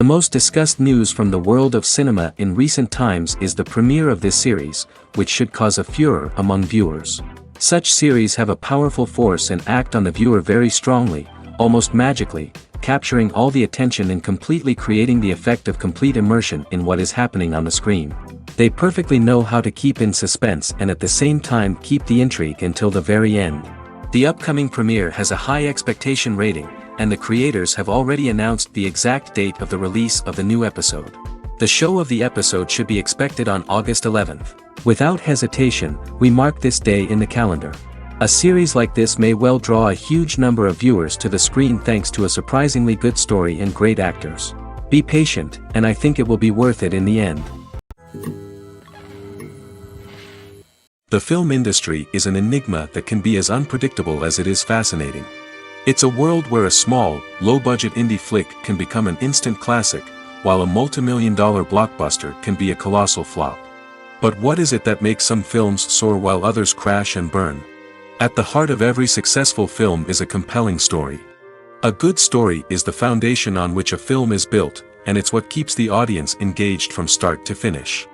most discussed news from the world of cinema in recent times is the premiere of this series, which should cause a furor among viewers. Such series have a powerful force and act on the viewer very strongly, almost magically, capturing all the attention and completely creating the effect of complete immersion in what is happening on the screen. They perfectly know how to keep in suspense and at the same time keep the intrigue until the very end. The upcoming premiere has a high expectation rating, and the creators have already announced the exact date of the release of the new episode. The show of the episode should be expected on August 11th. Without hesitation, we mark this day in the calendar. A series like this may well draw a huge number of viewers to the screen thanks to a surprisingly good story and great actors. Be patient, and I think it will be worth it in the end. The film industry is an enigma that can be as unpredictable as it is fascinating. It's a world where a small, low-budget indie flick can become an instant classic, while a multi-million-dollar blockbuster can be a colossal flop. But what is it that makes some films soar while others crash and burn? At the heart of every successful film is a compelling story. A good story is the foundation on which a film is built, and it's what keeps the audience engaged from start to finish.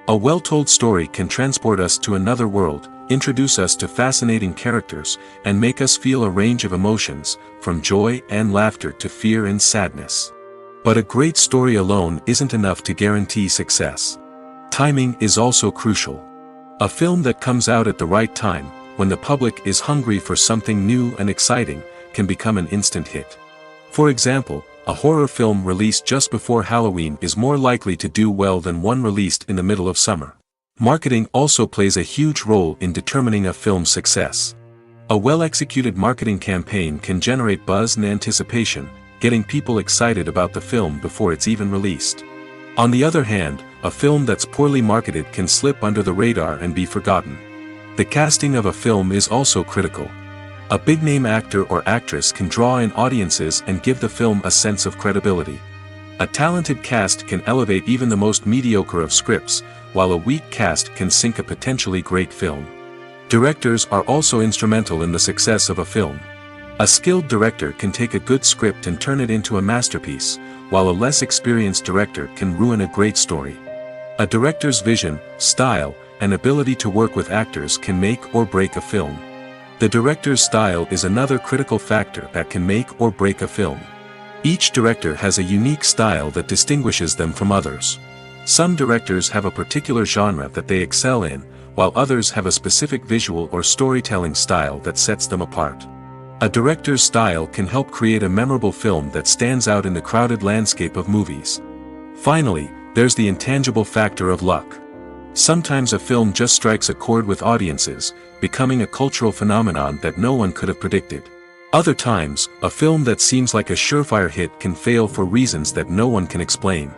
A well-told story can transport us to another world, introduce us to fascinating characters, and make us feel a range of emotions, from joy and laughter to fear and sadness. But a great story alone isn't enough to guarantee success. Timing is also crucial. A film that comes out at the right time, when the public is hungry for something new and exciting, can become an instant hit. For example, a horror film released just before Halloween is more likely to do well than one released in the middle of summer. Marketing also plays a huge role in determining a film's success. A well-executed marketing campaign can generate buzz and anticipation, getting people excited about the film before it's even released. On the other hand, a film that's poorly marketed can slip under the radar and be forgotten. The casting of a film is also critical. A big-name actor or actress can draw in audiences and give the film a sense of credibility. A talented cast can elevate even the most mediocre of scripts, while a weak cast can sink a potentially great film. Directors are also instrumental in the success of a film. A skilled director can take a good script and turn it into a masterpiece, while a less experienced director can ruin a great story. A director's vision, style, and ability to work with actors can make or break a film. The director's style is another critical factor that can make or break a film. Each director has a unique style that distinguishes them from others. Some directors have a particular genre that they excel in, while others have a specific visual or storytelling style that sets them apart. A director's style can help create a memorable film that stands out in the crowded landscape of movies. Finally, there's the intangible factor of luck. Sometimes a film just strikes a chord with audiences, becoming a cultural phenomenon that no one could have predicted. Other times, a film that seems like a surefire hit can fail for reasons that no one can explain.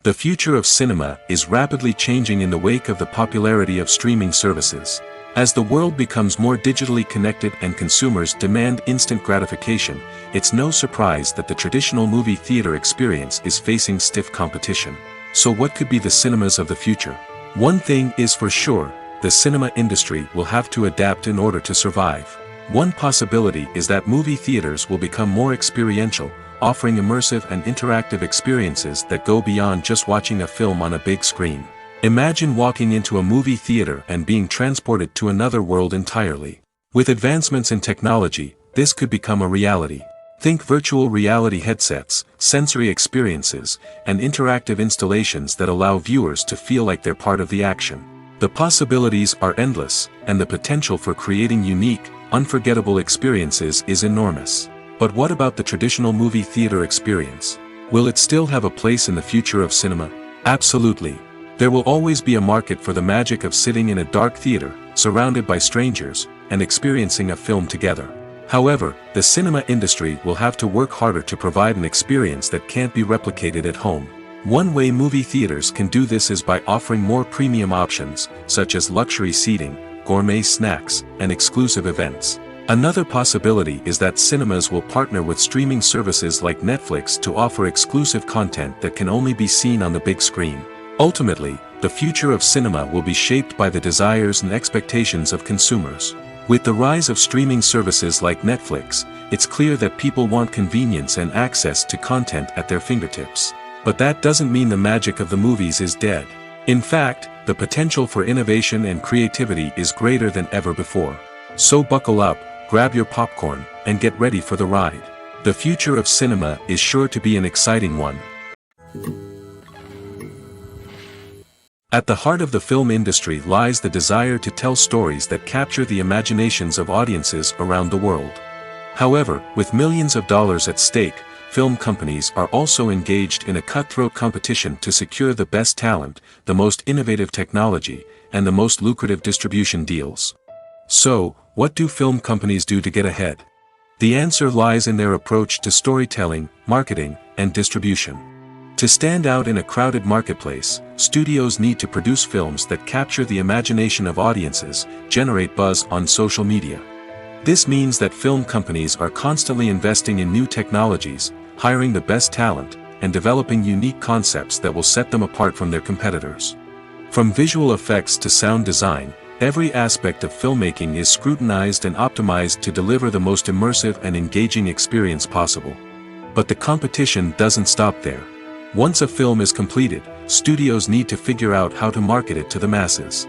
The future of cinema is rapidly changing in the wake of the popularity of streaming services. As the world becomes more digitally connected and consumers demand instant gratification, it's no surprise that the traditional movie theater experience is facing stiff competition. So what could be the cinemas of the future? One thing is for sure, the cinema industry will have to adapt in order to survive. One possibility is that movie theaters will become more experiential, offering immersive and interactive experiences that go beyond just watching a film on a big screen. Imagine walking into a movie theater and being transported to another world entirely. With advancements in technology, this could become a reality. Think virtual reality headsets, sensory experiences, and interactive installations that allow viewers to feel like they're part of the action. The possibilities are endless, and the potential for creating unique, unforgettable experiences is enormous. But what about the traditional movie theater experience? Will it still have a place in the future of cinema? Absolutely. There will always be a market for the magic of sitting in a dark theater, surrounded by strangers, and experiencing a film together. However, the cinema industry will have to work harder to provide an experience that can't be replicated at home. One way movie theaters can do this is by offering more premium options, such as luxury seating, gourmet snacks, and exclusive events. Another possibility is that cinemas will partner with streaming services like Netflix to offer exclusive content that can only be seen on the big screen. Ultimately, the future of cinema will be shaped by the desires and expectations of consumers. With the rise of streaming services like Netflix, it's clear that people want convenience and access to content at their fingertips. But that doesn't mean the magic of the movies is dead. In fact, the potential for innovation and creativity is greater than ever before. So buckle up, grab your popcorn, and get ready for the ride. The future of cinema is sure to be an exciting one. At the heart of the film industry lies the desire to tell stories that capture the imaginations of audiences around the world. However, with millions of dollars at stake, film companies are also engaged in a cutthroat competition to secure the best talent, the most innovative technology, and the most lucrative distribution deals. So, what do film companies do to get ahead? The answer lies in their approach to storytelling, marketing, and distribution. To stand out in a crowded marketplace, studios need to produce films that capture the imagination of audiences, generate buzz on social media. This means that film companies are constantly investing in new technologies, hiring the best talent, and developing unique concepts that will set them apart from their competitors. From visual effects to sound design, every aspect of filmmaking is scrutinized and optimized to deliver the most immersive and engaging experience possible. But the competition doesn't stop there. Once a film is completed, studios need to figure out how to market it to the masses.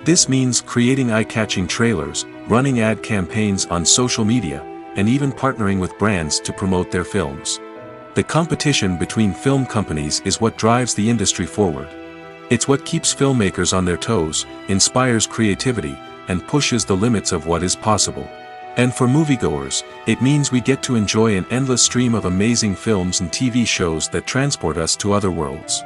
This means creating eye-catching trailers, running ad campaigns on social media, and even partnering with brands to promote their films. The competition between film companies is what drives the industry forward. It's what keeps filmmakers on their toes, inspires creativity, and pushes the limits of what is possible. And for moviegoers, it means we get to enjoy an endless stream of amazing films and TV shows that transport us to other worlds.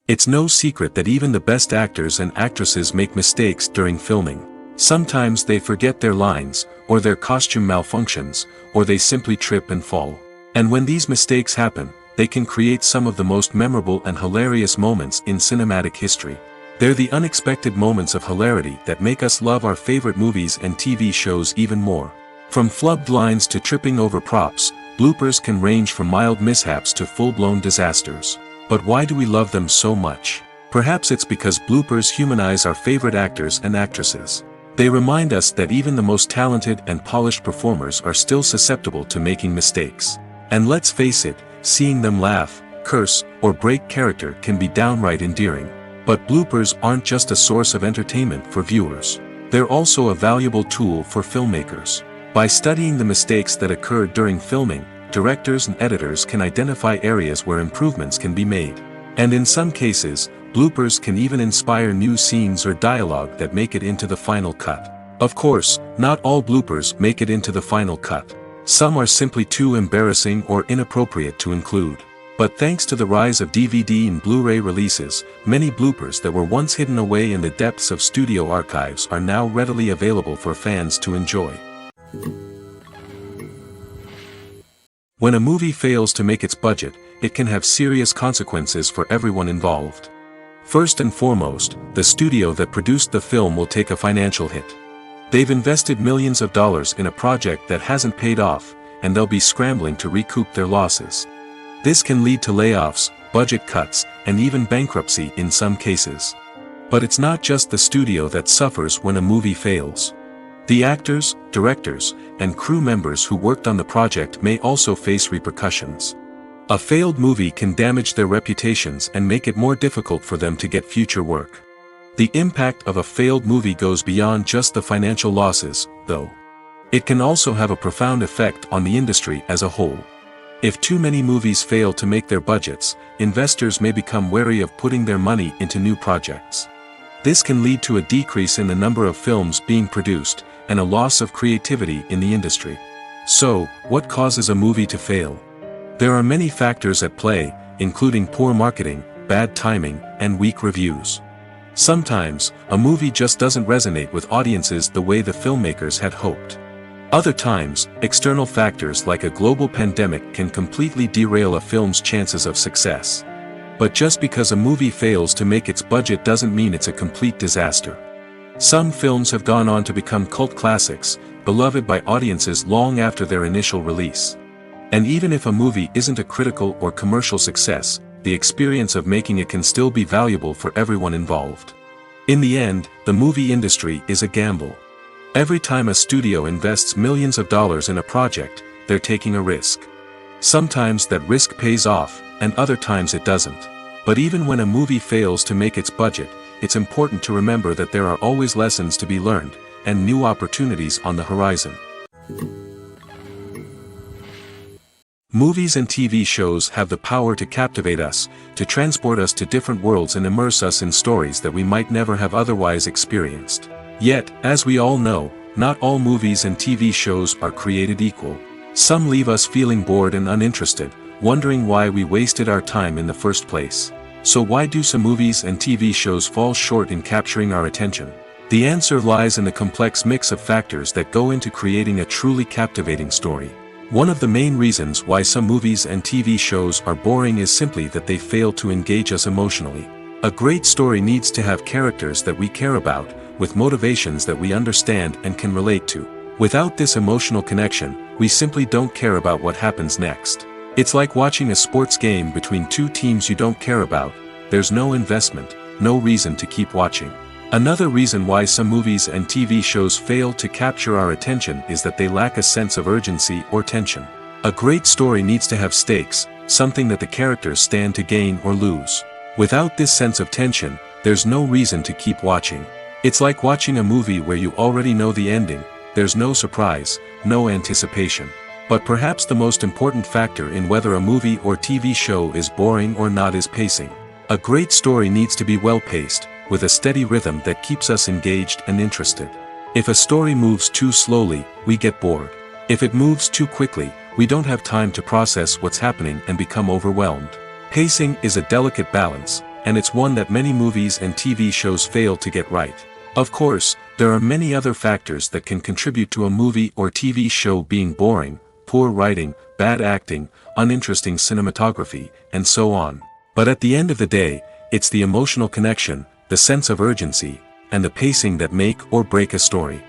It's no secret that even the best actors and actresses make mistakes during filming. Sometimes they forget their lines, or their costume malfunctions, or they simply trip and fall. And when these mistakes happen, they can create some of the most memorable and hilarious moments in cinematic history. They're the unexpected moments of hilarity that make us love our favorite movies and TV shows even more. From flubbed lines to tripping over props, bloopers can range from mild mishaps to full-blown disasters. But why do we love them so much? Perhaps it's because bloopers humanize our favorite actors and actresses. They remind us that even the most talented and polished performers are still susceptible to making mistakes. And let's face it, seeing them laugh, curse, or break character can be downright endearing. But bloopers aren't just a source of entertainment for viewers. They're also a valuable tool for filmmakers. By studying the mistakes that occurred during filming, directors and editors can identify areas where improvements can be made. And in some cases, bloopers can even inspire new scenes or dialogue that make it into the final cut. Of course, not all bloopers make it into the final cut. Some are simply too embarrassing or inappropriate to include. But thanks to the rise of DVD and Blu-ray releases, many bloopers that were once hidden away in the depths of studio archives are now readily available for fans to enjoy. When a movie fails to make its budget, it can have serious consequences for everyone involved. First and foremost, the studio that produced the film will take a financial hit. They've invested millions of dollars in a project that hasn't paid off, and they'll be scrambling to recoup their losses. This can lead to layoffs, budget cuts, and even bankruptcy in some cases. But it's not just the studio that suffers when a movie fails. The actors, directors, and crew members who worked on the project may also face repercussions. A failed movie can damage their reputations and make it more difficult for them to get future work. The impact of a failed movie goes beyond just the financial losses, though. It can also have a profound effect on the industry as a whole. If too many movies fail to make their budgets, investors may become wary of putting their money into new projects. This can lead to a decrease in the number of films being produced, and a loss of creativity in the industry. So, what causes a movie to fail? There are many factors at play, including poor marketing, bad timing, and weak reviews. Sometimes, a movie just doesn't resonate with audiences the way the filmmakers had hoped. Other times, external factors like a global pandemic can completely derail a film's chances of success. But just because a movie fails to make its budget doesn't mean it's a complete disaster. Some films have gone on to become cult classics, beloved by audiences long after their initial release. And even if a movie isn't a critical or commercial success, the experience of making it can still be valuable for everyone involved. In the end, the movie industry is a gamble. Every time a studio invests millions of dollars in a project, they're taking a risk. Sometimes that risk pays off, and other times it doesn't. But even when a movie fails to make its budget, it's important to remember that there are always lessons to be learned, and new opportunities on the horizon. Movies and TV shows have the power to captivate us, to transport us to different worlds and immerse us in stories that we might never have otherwise experienced. Yet, as we all know, not all movies and TV shows are created equal. Some leave us feeling bored and uninterested, wondering why we wasted our time in the first place. So why do some movies and TV shows fall short in capturing our attention? The answer lies in the complex mix of factors that go into creating a truly captivating story. One of the main reasons why some movies and TV shows are boring is simply that they fail to engage us emotionally. A great story needs to have characters that we care about, with motivations that we understand and can relate to. Without this emotional connection, we simply don't care about what happens next. It's like watching a sports game between two teams you don't care about. There's no investment, no reason to keep watching. Another reason why some movies and TV shows fail to capture our attention is that they lack a sense of urgency or tension. A great story needs to have stakes, something that the characters stand to gain or lose. Without this sense of tension, there's no reason to keep watching. It's like watching a movie where you already know the ending. There's no surprise, no anticipation. But perhaps the most important factor in whether a movie or TV show is boring or not is pacing. A great story needs to be well-paced, with a steady rhythm that keeps us engaged and interested. If a story moves too slowly, we get bored. If it moves too quickly, we don't have time to process what's happening and become overwhelmed. Pacing is a delicate balance, and it's one that many movies and TV shows fail to get right. Of course, there are many other factors that can contribute to a movie or TV show being boring: poor writing, bad acting, uninteresting cinematography, and so on. But at the end of the day, it's the emotional connection, the sense of urgency, and the pacing that make or break a story.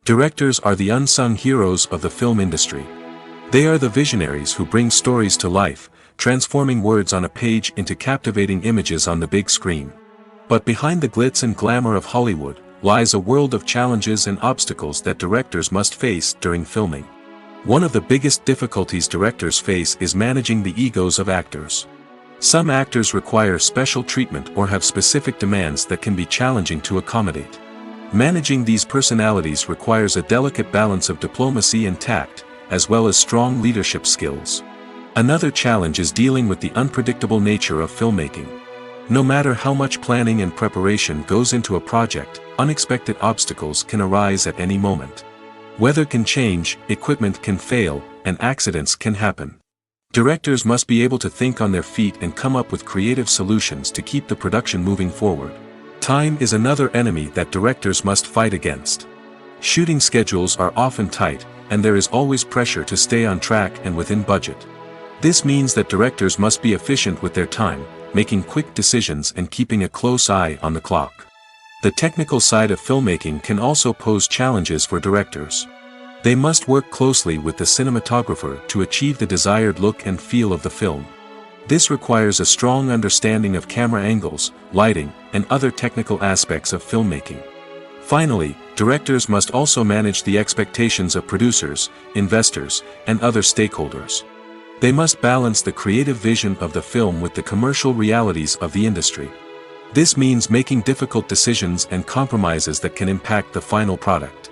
Directors are the unsung heroes of the film industry. They are the visionaries who bring stories to life, transforming words on a page into captivating images on the big screen. But behind the glitz and glamour of Hollywood lies a world of challenges and obstacles that directors must face during filming. One of the biggest difficulties directors face is managing the egos of actors. Some actors require special treatment or have specific demands that can be challenging to accommodate. Managing these personalities requires a delicate balance of diplomacy and tact, as well as strong leadership skills. Another challenge is dealing with the unpredictable nature of filmmaking. No matter how much planning and preparation goes into a project, unexpected obstacles can arise at any moment. Weather can change, equipment can fail, and accidents can happen. Directors must be able to think on their feet and come up with creative solutions to keep the production moving forward. Time is another enemy that directors must fight against. Shooting schedules are often tight, and there is always pressure to stay on track and within budget. This means that directors must be efficient with their time, making quick decisions and keeping a close eye on the clock. The technical side of filmmaking can also pose challenges for directors. They must work closely with the cinematographer to achieve the desired look and feel of the film. This requires a strong understanding of camera angles, lighting, and other technical aspects of filmmaking. Finally, directors must also manage the expectations of producers, investors, and other stakeholders. They must balance the creative vision of the film with the commercial realities of the industry. This means making difficult decisions and compromises that can impact the final product.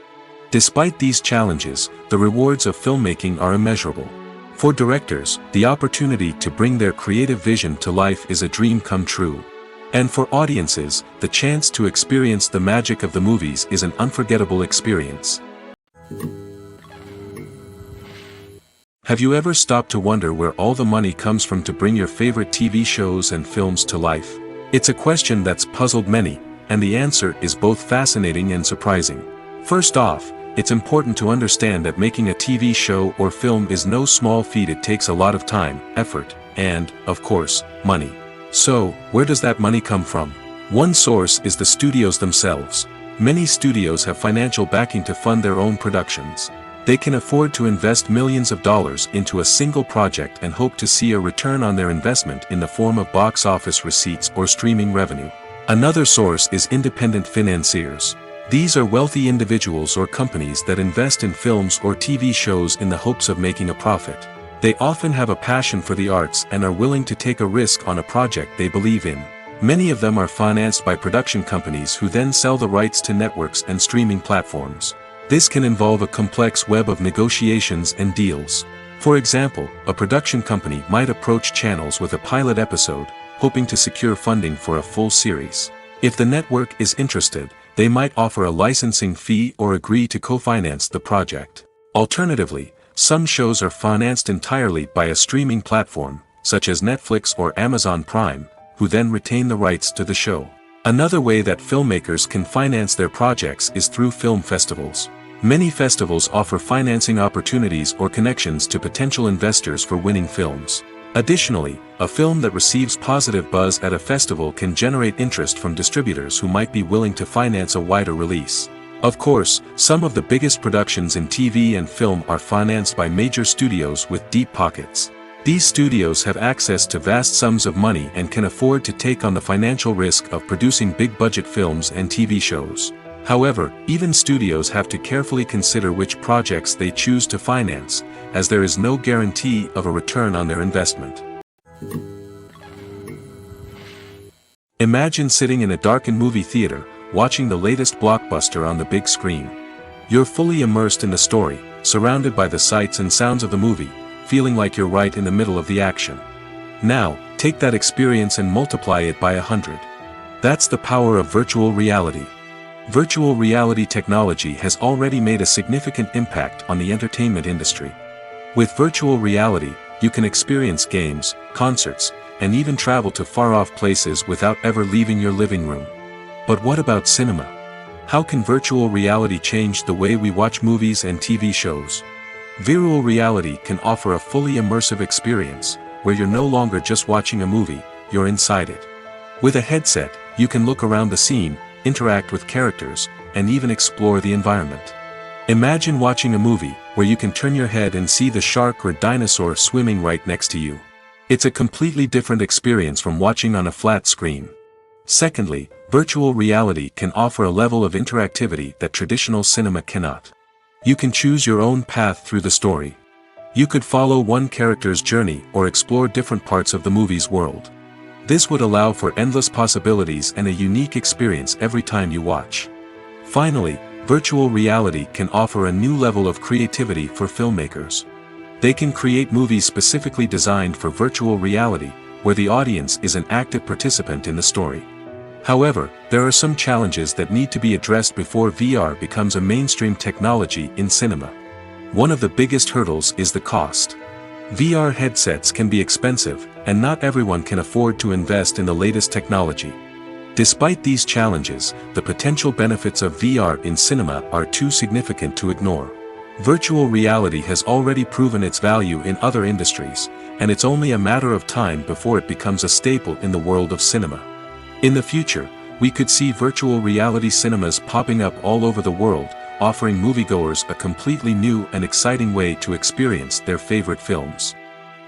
Despite these challenges, the rewards of filmmaking are immeasurable. For directors, the opportunity to bring their creative vision to life is a dream come true. And for audiences, the chance to experience the magic of the movies is an unforgettable experience. Have you ever stopped to wonder where all the money comes from to bring your favorite TV shows and films to life? It's a question that's puzzled many, and the answer is both fascinating and surprising. First off, it's important to understand that making a TV show or film is no small feat. It takes a lot of time, effort, and, of course, money. So, where does that money come from? One source is the studios themselves. Many studios have financial backing to fund their own productions. They can afford to invest millions of dollars into a single project and hope to see a return on their investment in the form of box office receipts or streaming revenue. Another source is independent financiers. These are wealthy individuals or companies that invest in films or TV shows in the hopes of making a profit. They often have a passion for the arts and are willing to take a risk on a project they believe in. Many of them are financed by production companies who then sell the rights to networks and streaming platforms. This can involve a complex web of negotiations and deals. For example, a production company might approach channels with a pilot episode, hoping to secure funding for a full series. If the network is interested, they might offer a licensing fee or agree to co-finance the project. Alternatively, some shows are financed entirely by a streaming platform, such as Netflix or Amazon Prime, who then retain the rights to the show. Another way that filmmakers can finance their projects is through film festivals. Many festivals offer financing opportunities or connections to potential investors for winning films. Additionally, a film that receives positive buzz at a festival can generate interest from distributors who might be willing to finance a wider release. Of course, some of the biggest productions in TV and film are financed by major studios with deep pockets. These studios have access to vast sums of money and can afford to take on the financial risk of producing big-budget films and TV shows. However, even studios have to carefully consider which projects they choose to finance, as there is no guarantee of a return on their investment. Imagine sitting in a darkened movie theater, watching the latest blockbuster on the big screen. You're fully immersed in the story, surrounded by the sights and sounds of the movie, feeling like you're right in the middle of the action. Now, take that experience and multiply it by 100. That's the power of virtual reality. Virtual reality technology has already made a significant impact on the entertainment industry. With virtual reality, you can experience games, concerts, and even travel to far-off places without ever leaving your living room. But what about cinema? How can virtual reality change the way we watch movies and TV shows? Virtual reality can offer a fully immersive experience, where you're no longer just watching a movie, you're inside it. With a headset, you can look around the scene, interact with characters, and even explore the environment. Imagine watching a movie, where you can turn your head and see the shark or dinosaur swimming right next to you. It's a completely different experience from watching on a flat screen. Secondly, virtual reality can offer a level of interactivity that traditional cinema cannot. You can choose your own path through the story. You could follow one character's journey or explore different parts of the movie's world. This would allow for endless possibilities and a unique experience every time you watch. Finally, virtual reality can offer a new level of creativity for filmmakers. They can create movies specifically designed for virtual reality, where the audience is an active participant in the story. However, there are some challenges that need to be addressed before VR becomes a mainstream technology in cinema. One of the biggest hurdles is the cost. VR headsets can be expensive, and not everyone can afford to invest in the latest technology. Despite these challenges, the potential benefits of VR in cinema are too significant to ignore. Virtual reality has already proven its value in other industries, and it's only a matter of time before it becomes a staple in the world of cinema. In the future, we could see virtual reality cinemas popping up all over the world, offering moviegoers a completely new and exciting way to experience their favorite films.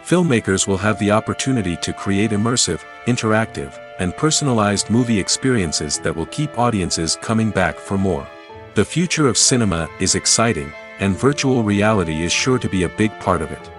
Filmmakers will have the opportunity to create immersive, interactive, and personalized movie experiences that will keep audiences coming back for more. The future of cinema is exciting, and virtual reality is sure to be a big part of it.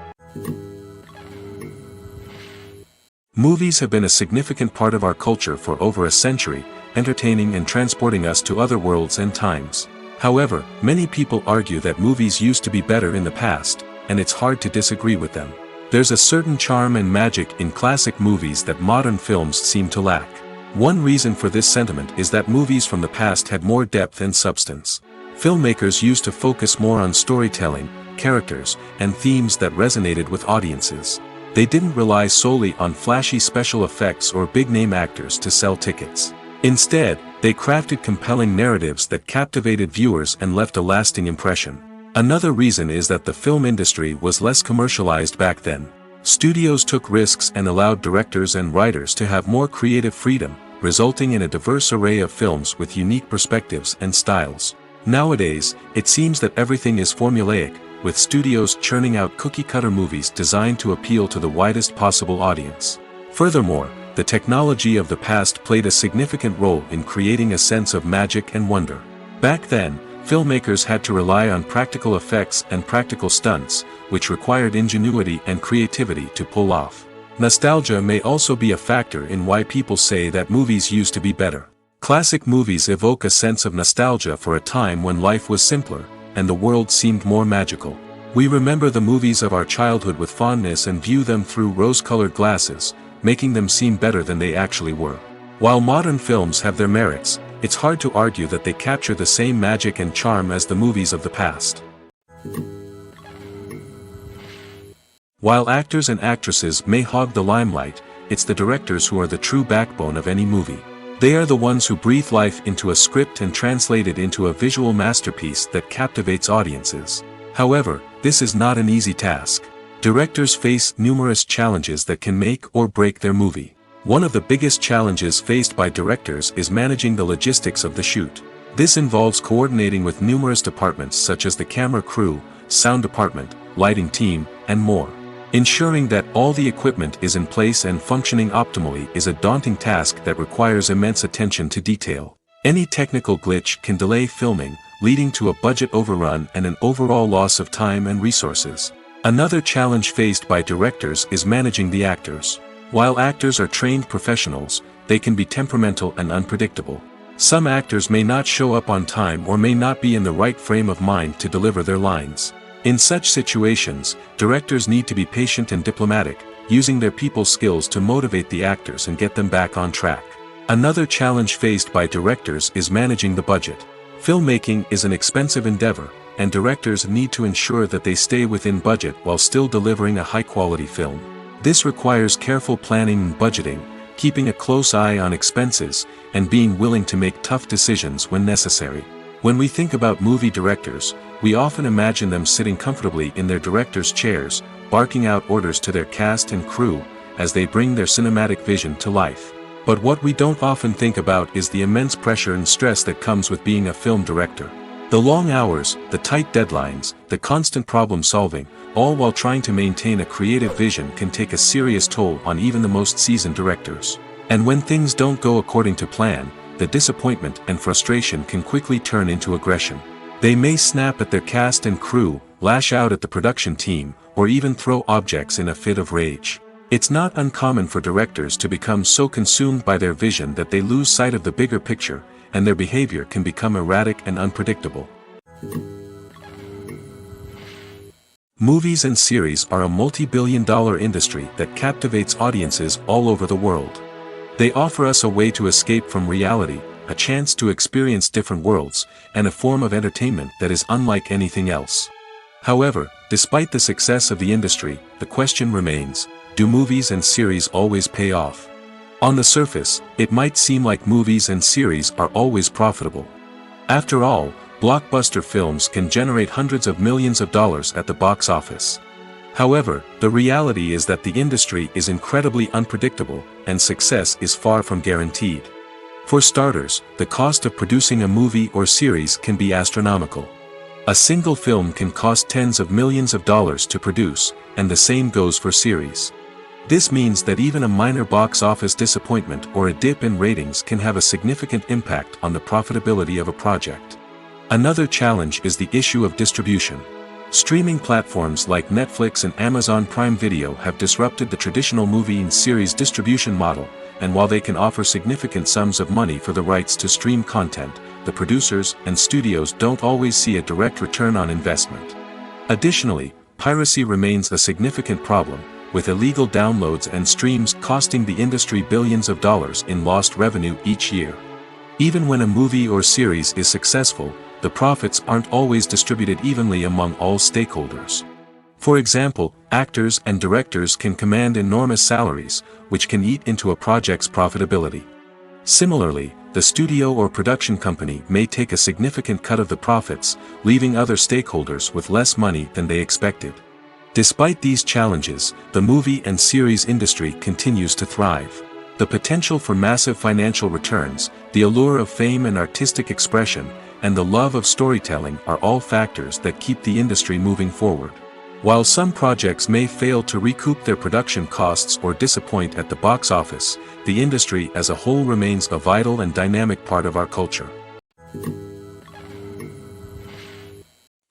Movies have been a significant part of our culture for over a century, entertaining and transporting us to other worlds and times. However, many people argue that movies used to be better in the past, and it's hard to disagree with them. There's a certain charm and magic in classic movies that modern films seem to lack. One reason for this sentiment is that movies from the past had more depth and substance. Filmmakers used to focus more on storytelling, characters, and themes that resonated with audiences. They didn't rely solely on flashy special effects or big-name actors to sell tickets. Instead, they crafted compelling narratives that captivated viewers and left a lasting impression. Another reason is that the film industry was less commercialized back then. Studios took risks and allowed directors and writers to have more creative freedom, resulting in a diverse array of films with unique perspectives and styles. Nowadays, it seems that everything is formulaic, with studios churning out cookie-cutter movies designed to appeal to the widest possible audience. Furthermore, the technology of the past played a significant role in creating a sense of magic and wonder. Back then, filmmakers had to rely on practical effects and practical stunts, which required ingenuity and creativity to pull off. Nostalgia may also be a factor in why people say that movies used to be better. Classic movies evoke a sense of nostalgia for a time when life was simpler, and the world seemed more magical. We remember the movies of our childhood with fondness and view them through rose-colored glasses, making them seem better than they actually were. While modern films have their merits, it's hard to argue that they capture the same magic and charm as the movies of the past. While actors and actresses may hog the limelight, it's the directors who are the true backbone of any movie. They are the ones who breathe life into a script and translate it into a visual masterpiece that captivates audiences. However, this is not an easy task. Directors face numerous challenges that can make or break their movie. One of the biggest challenges faced by directors is managing the logistics of the shoot. This involves coordinating with numerous departments such as the camera crew, sound department, lighting team, and more. Ensuring that all the equipment is in place and functioning optimally is a daunting task that requires immense attention to detail. Any technical glitch can delay filming, leading to a budget overrun and an overall loss of time and resources. Another challenge faced by directors is managing the actors. While actors are trained professionals, they can be temperamental and unpredictable. Some actors may not show up on time or may not be in the right frame of mind to deliver their lines. In such situations, directors need to be patient and diplomatic, using their people skills to motivate the actors and get them back on track. Another challenge faced by directors is managing the budget. Filmmaking is an expensive endeavor, and directors need to ensure that they stay within budget while still delivering a high-quality film. This requires careful planning and budgeting, keeping a close eye on expenses, and being willing to make tough decisions when necessary. When we think about movie directors, we often imagine them sitting comfortably in their director's chairs, barking out orders to their cast and crew, as they bring their cinematic vision to life. But what we don't often think about is the immense pressure and stress that comes with being a film director. The long hours, the tight deadlines, the constant problem solving, all while trying to maintain a creative vision can take a serious toll on even the most seasoned directors. And when things don't go according to plan, the disappointment and frustration can quickly turn into aggression. They may snap at their cast and crew, lash out at the production team, or even throw objects in a fit of rage. It's not uncommon for directors to become so consumed by their vision that they lose sight of the bigger picture, and their behavior can become erratic and unpredictable. Movies and series are a multi-billion-dollar industry that captivates audiences all over the world. They offer us a way to escape from reality, a chance to experience different worlds, and a form of entertainment that is unlike anything else. However, despite the success of the industry, the question remains, do movies and series always pay off? On the surface, it might seem like movies and series are always profitable. After all, blockbuster films can generate hundreds of millions of dollars at the box office. However, the reality is that the industry is incredibly unpredictable, and success is far from guaranteed. For starters, the cost of producing a movie or series can be astronomical. A single film can cost tens of millions of dollars to produce, and the same goes for series. This means that even a minor box office disappointment or a dip in ratings can have a significant impact on the profitability of a project. Another challenge is the issue of distribution. Streaming platforms like Netflix and Amazon Prime Video have disrupted the traditional movie and series distribution model, and while they can offer significant sums of money for the rights to stream content, the producers and studios don't always see a direct return on investment. Additionally, piracy remains a significant problem, with illegal downloads and streams costing the industry billions of dollars in lost revenue each year. Even when a movie or series is successful, the profits aren't always distributed evenly among all stakeholders. For example, actors and directors can command enormous salaries, which can eat into a project's profitability. Similarly, the studio or production company may take a significant cut of the profits, leaving other stakeholders with less money than they expected. Despite these challenges, the movie and series industry continues to thrive. The potential for massive financial returns, the allure of fame and artistic expression, and the love of storytelling are all factors that keep the industry moving forward. While some projects may fail to recoup their production costs or disappoint at the box office, the industry as a whole remains a vital and dynamic part of our culture.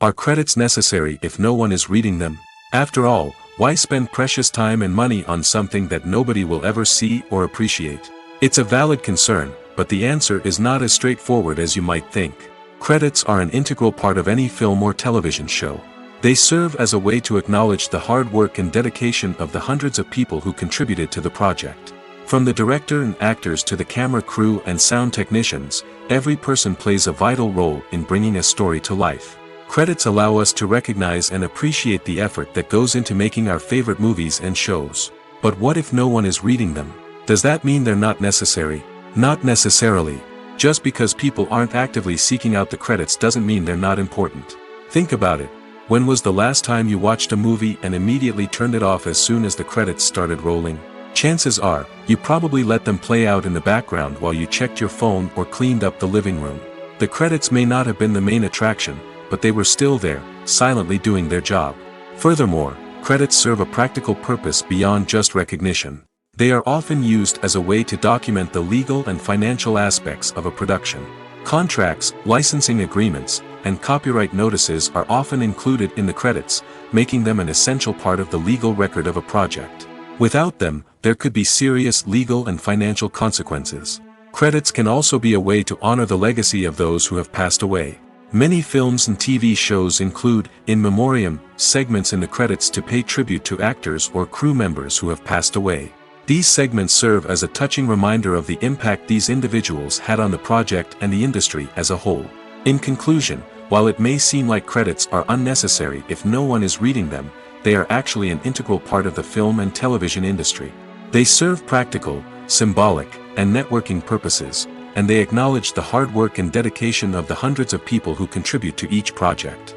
Are credits necessary if no one is reading them? After all, why spend precious time and money on something that nobody will ever see or appreciate? It's a valid concern, but the answer is not as straightforward as you might think. Credits are an integral part of any film or television show. They serve as a way to acknowledge the hard work and dedication of the hundreds of people who contributed to the project. From the director and actors to the camera crew and sound technicians, every person plays a vital role in bringing a story to life. Credits allow us to recognize and appreciate the effort that goes into making our favorite movies and shows. But what if no one is reading them? Does that mean they're not necessary? Not necessarily. Just because people aren't actively seeking out the credits doesn't mean they're not important. Think about it. When was the last time you watched a movie and immediately turned it off as soon as the credits started rolling? Chances are, you probably let them play out in the background while you checked your phone or cleaned up the living room. The credits may not have been the main attraction, but they were still there, silently doing their job. Furthermore, credits serve a practical purpose beyond just recognition. They are often used as a way to document the legal and financial aspects of a production. Contracts, licensing agreements, and copyright notices are often included in the credits, making them an essential part of the legal record of a project. Without them, there could be serious legal and financial consequences. Credits can also be a way to honor the legacy of those who have passed away. Many films and TV shows include, in memoriam, segments in the credits to pay tribute to actors or crew members who have passed away. These segments serve as a touching reminder of the impact these individuals had on the project and the industry as a whole. In conclusion, while it may seem like credits are unnecessary if no one is reading them, they are actually an integral part of the film and television industry. They serve practical, symbolic, and networking purposes, and they acknowledge the hard work and dedication of the hundreds of people who contribute to each project.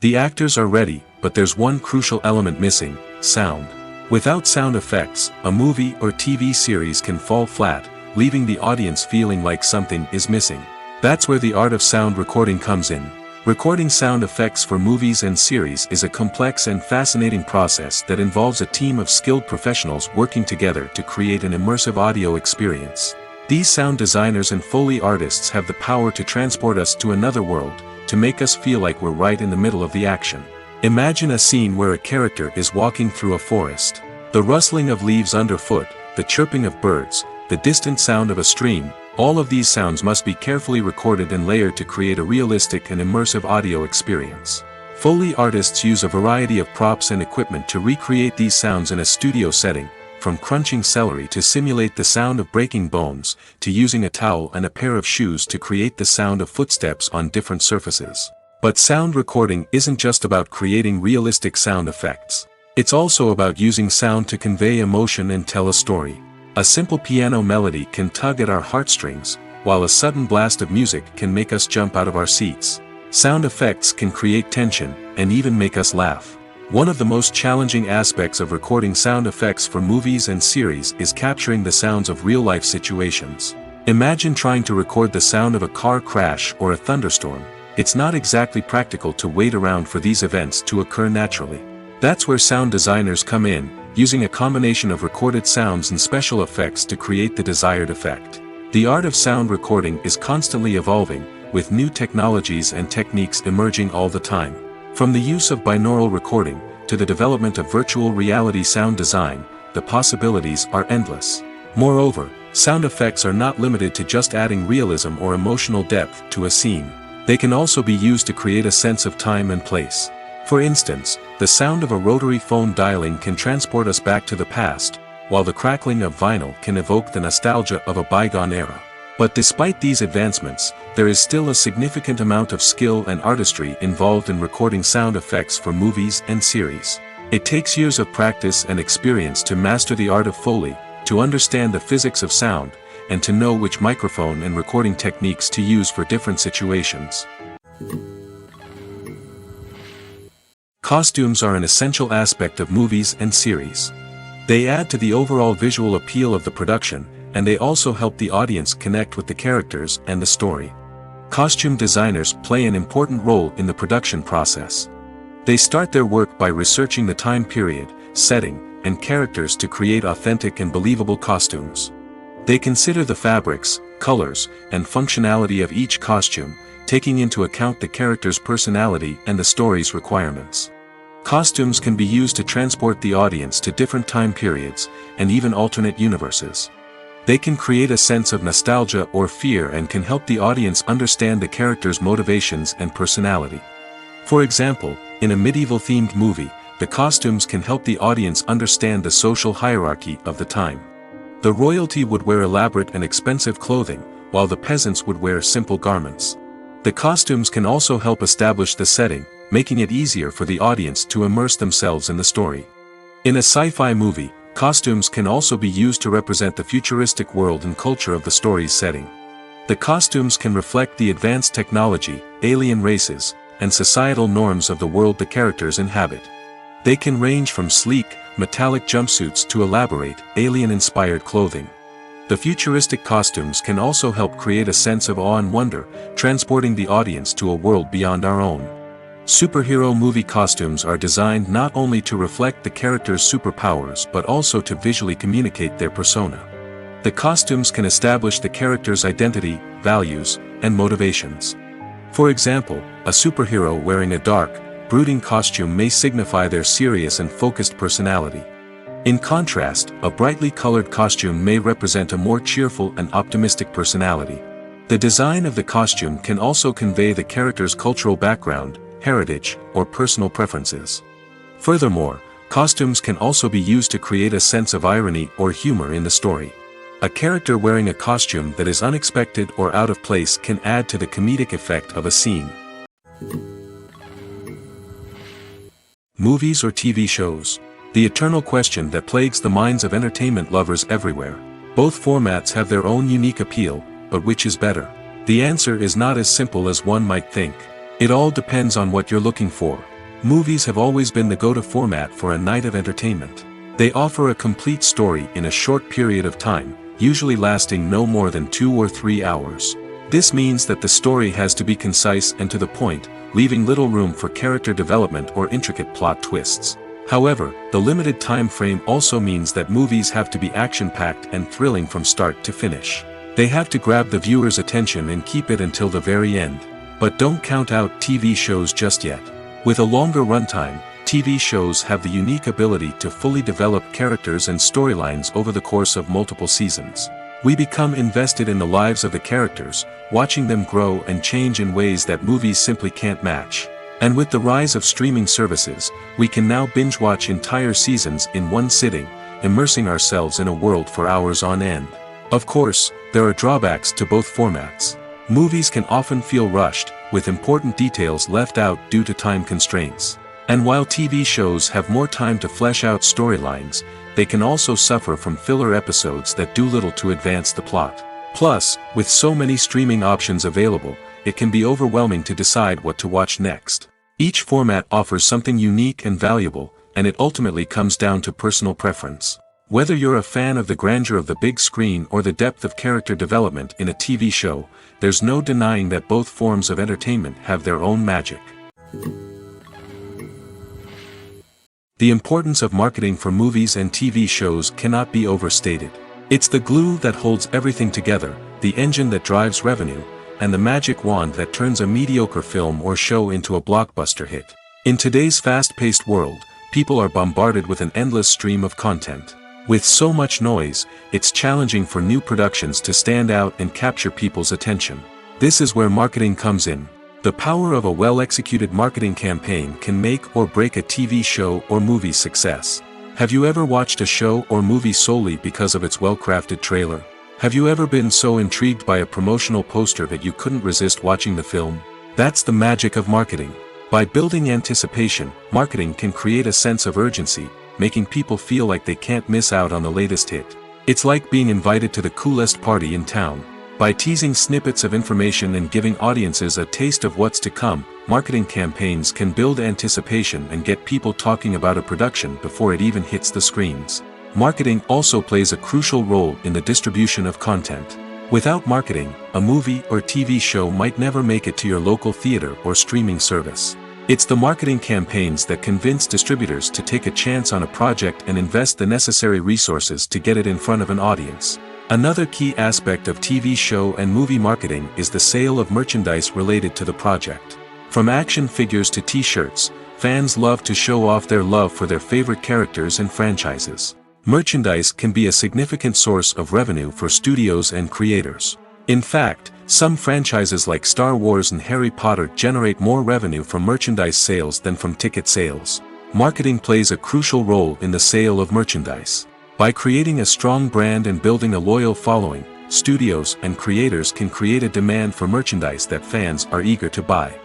The actors are ready, but there's one crucial element missing: sound. Without sound effects, a movie or TV series can fall flat, leaving the audience feeling like something is missing. That's where the art of sound recording comes in. Recording sound effects for movies and series is a complex and fascinating process that involves a team of skilled professionals working together to create an immersive audio experience. These sound designers and Foley artists have the power to transport us to another world, to make us feel like we're right in the middle of the action. Imagine a scene where a character is walking through a forest. The rustling of leaves underfoot, the chirping of birds, the distant sound of a stream, all of these sounds must be carefully recorded and layered to create a realistic and immersive audio experience. Foley artists use a variety of props and equipment to recreate these sounds in a studio setting, from crunching celery to simulate the sound of breaking bones, to using a towel and a pair of shoes to create the sound of footsteps on different surfaces. But sound recording isn't just about creating realistic sound effects. It's also about using sound to convey emotion and tell a story. A simple piano melody can tug at our heartstrings, while a sudden blast of music can make us jump out of our seats. Sound effects can create tension, and even make us laugh. One of the most challenging aspects of recording sound effects for movies and series is capturing the sounds of real-life situations. Imagine trying to record the sound of a car crash or a thunderstorm. It's not exactly practical to wait around for these events to occur naturally. That's where sound designers come in, using a combination of recorded sounds and special effects to create the desired effect. The art of sound recording is constantly evolving, with new technologies and techniques emerging all the time. From the use of binaural recording, to the development of virtual reality sound design, the possibilities are endless. Moreover, sound effects are not limited to just adding realism or emotional depth to a scene. They can also be used to create a sense of time and place. For instance, the sound of a rotary phone dialing can transport us back to the past, while the crackling of vinyl can evoke the nostalgia of a bygone era. But despite these advancements, there is still a significant amount of skill and artistry involved in recording sound effects for movies and series. It takes years of practice and experience to master the art of Foley, to understand the physics of sound, and to know which microphone and recording techniques to use for different situations. Costumes are an essential aspect of movies and series. They add to the overall visual appeal of the production, and they also help the audience connect with the characters and the story. Costume designers play an important role in the production process. They start their work by researching the time period, setting, and characters to create authentic and believable costumes. They consider the fabrics, colors, and functionality of each costume, taking into account the character's personality and the story's requirements. Costumes can be used to transport the audience to different time periods, and even alternate universes. They can create a sense of nostalgia or fear and can help the audience understand the character's motivations and personality. For example, in a medieval-themed movie, the costumes can help the audience understand the social hierarchy of the time. The royalty would wear elaborate and expensive clothing, while the peasants would wear simple garments. The costumes can also help establish the setting, making it easier for the audience to immerse themselves in the story. In a sci-fi movie, costumes can also be used to represent the futuristic world and culture of the story's setting. The costumes can reflect the advanced technology, alien races, and societal norms of the world the characters inhabit. They can range from sleek, metallic jumpsuits to elaborate, alien-inspired clothing. The futuristic costumes can also help create a sense of awe and wonder, transporting the audience to a world beyond our own. Superhero movie costumes are designed not only to reflect the character's superpowers but also to visually communicate their persona. The costumes can establish the character's identity, values, and motivations. For example, a superhero wearing a dark, brooding costume may signify their serious and focused personality. In contrast, a brightly colored costume may represent a more cheerful and optimistic personality. The design of the costume can also convey the character's cultural background, heritage, or personal preferences. Furthermore, costumes can also be used to create a sense of irony or humor in the story. A character wearing a costume that is unexpected or out of place can add to the comedic effect of a scene. Movies or TV shows? The eternal question that plagues the minds of entertainment lovers everywhere. Both formats have their own unique appeal, but which is better? The answer is not as simple as one might think. It all depends on what you're looking for. Movies have always been the go-to format for a night of entertainment. They offer a complete story in a short period of time, usually lasting no more than 2 or 3 hours. This means that the story has to be concise and to the point, leaving little room for character development or intricate plot twists. However, the limited time frame also means that movies have to be action-packed and thrilling from start to finish. They have to grab the viewer's attention and keep it until the very end. But don't count out TV shows just yet. With a longer runtime, TV shows have the unique ability to fully develop characters and storylines over the course of multiple seasons. We become invested in the lives of the characters, watching them grow and change in ways that movies simply can't match. And with the rise of streaming services, we can now binge-watch entire seasons in one sitting, immersing ourselves in a world for hours on end. Of course, there are drawbacks to both formats. Movies can often feel rushed, with important details left out due to time constraints. And while TV shows have more time to flesh out storylines, they can also suffer from filler episodes that do little to advance the plot. Plus, with so many streaming options available, it can be overwhelming to decide what to watch next. Each format offers something unique and valuable, and it ultimately comes down to personal preference. Whether you're a fan of the grandeur of the big screen or the depth of character development in a TV show, there's no denying that both forms of entertainment have their own magic. The importance of marketing for movies and TV shows cannot be overstated. It's the glue that holds everything together, the engine that drives revenue, and the magic wand that turns a mediocre film or show into a blockbuster hit. In today's fast-paced world, people are bombarded with an endless stream of content. With so much noise, it's challenging for new productions to stand out and capture people's attention. This is where marketing comes in. The power of a well-executed marketing campaign can make or break a TV show or movie's success. Have you ever watched a show or movie solely because of its well-crafted trailer? Have you ever been so intrigued by a promotional poster that you couldn't resist watching the film? That's the magic of marketing. By building anticipation, marketing can create a sense of urgency, making people feel like they can't miss out on the latest hit. It's like being invited to the coolest party in town. By teasing snippets of information and giving audiences a taste of what's to come, marketing campaigns can build anticipation and get people talking about a production before it even hits the screens. marketing also plays a crucial role in the distribution of content. Without marketing, a movie or TV show might never make it to your local theater or streaming service. It's the marketing campaigns that convince distributors to take a chance on a project and invest the necessary resources to get it in front of an audience. Another key aspect of TV show and movie marketing is the sale of merchandise related to the project. From action figures to t-shirts, fans love to show off their love for their favorite characters and franchises. Merchandise can be a significant source of revenue for studios and creators. In fact, some franchises like Star Wars and Harry Potter generate more revenue from merchandise sales than from ticket sales. Marketing plays a crucial role in the sale of merchandise. By creating a strong brand and building a loyal following, studios and creators can create a demand for merchandise that fans are eager to buy.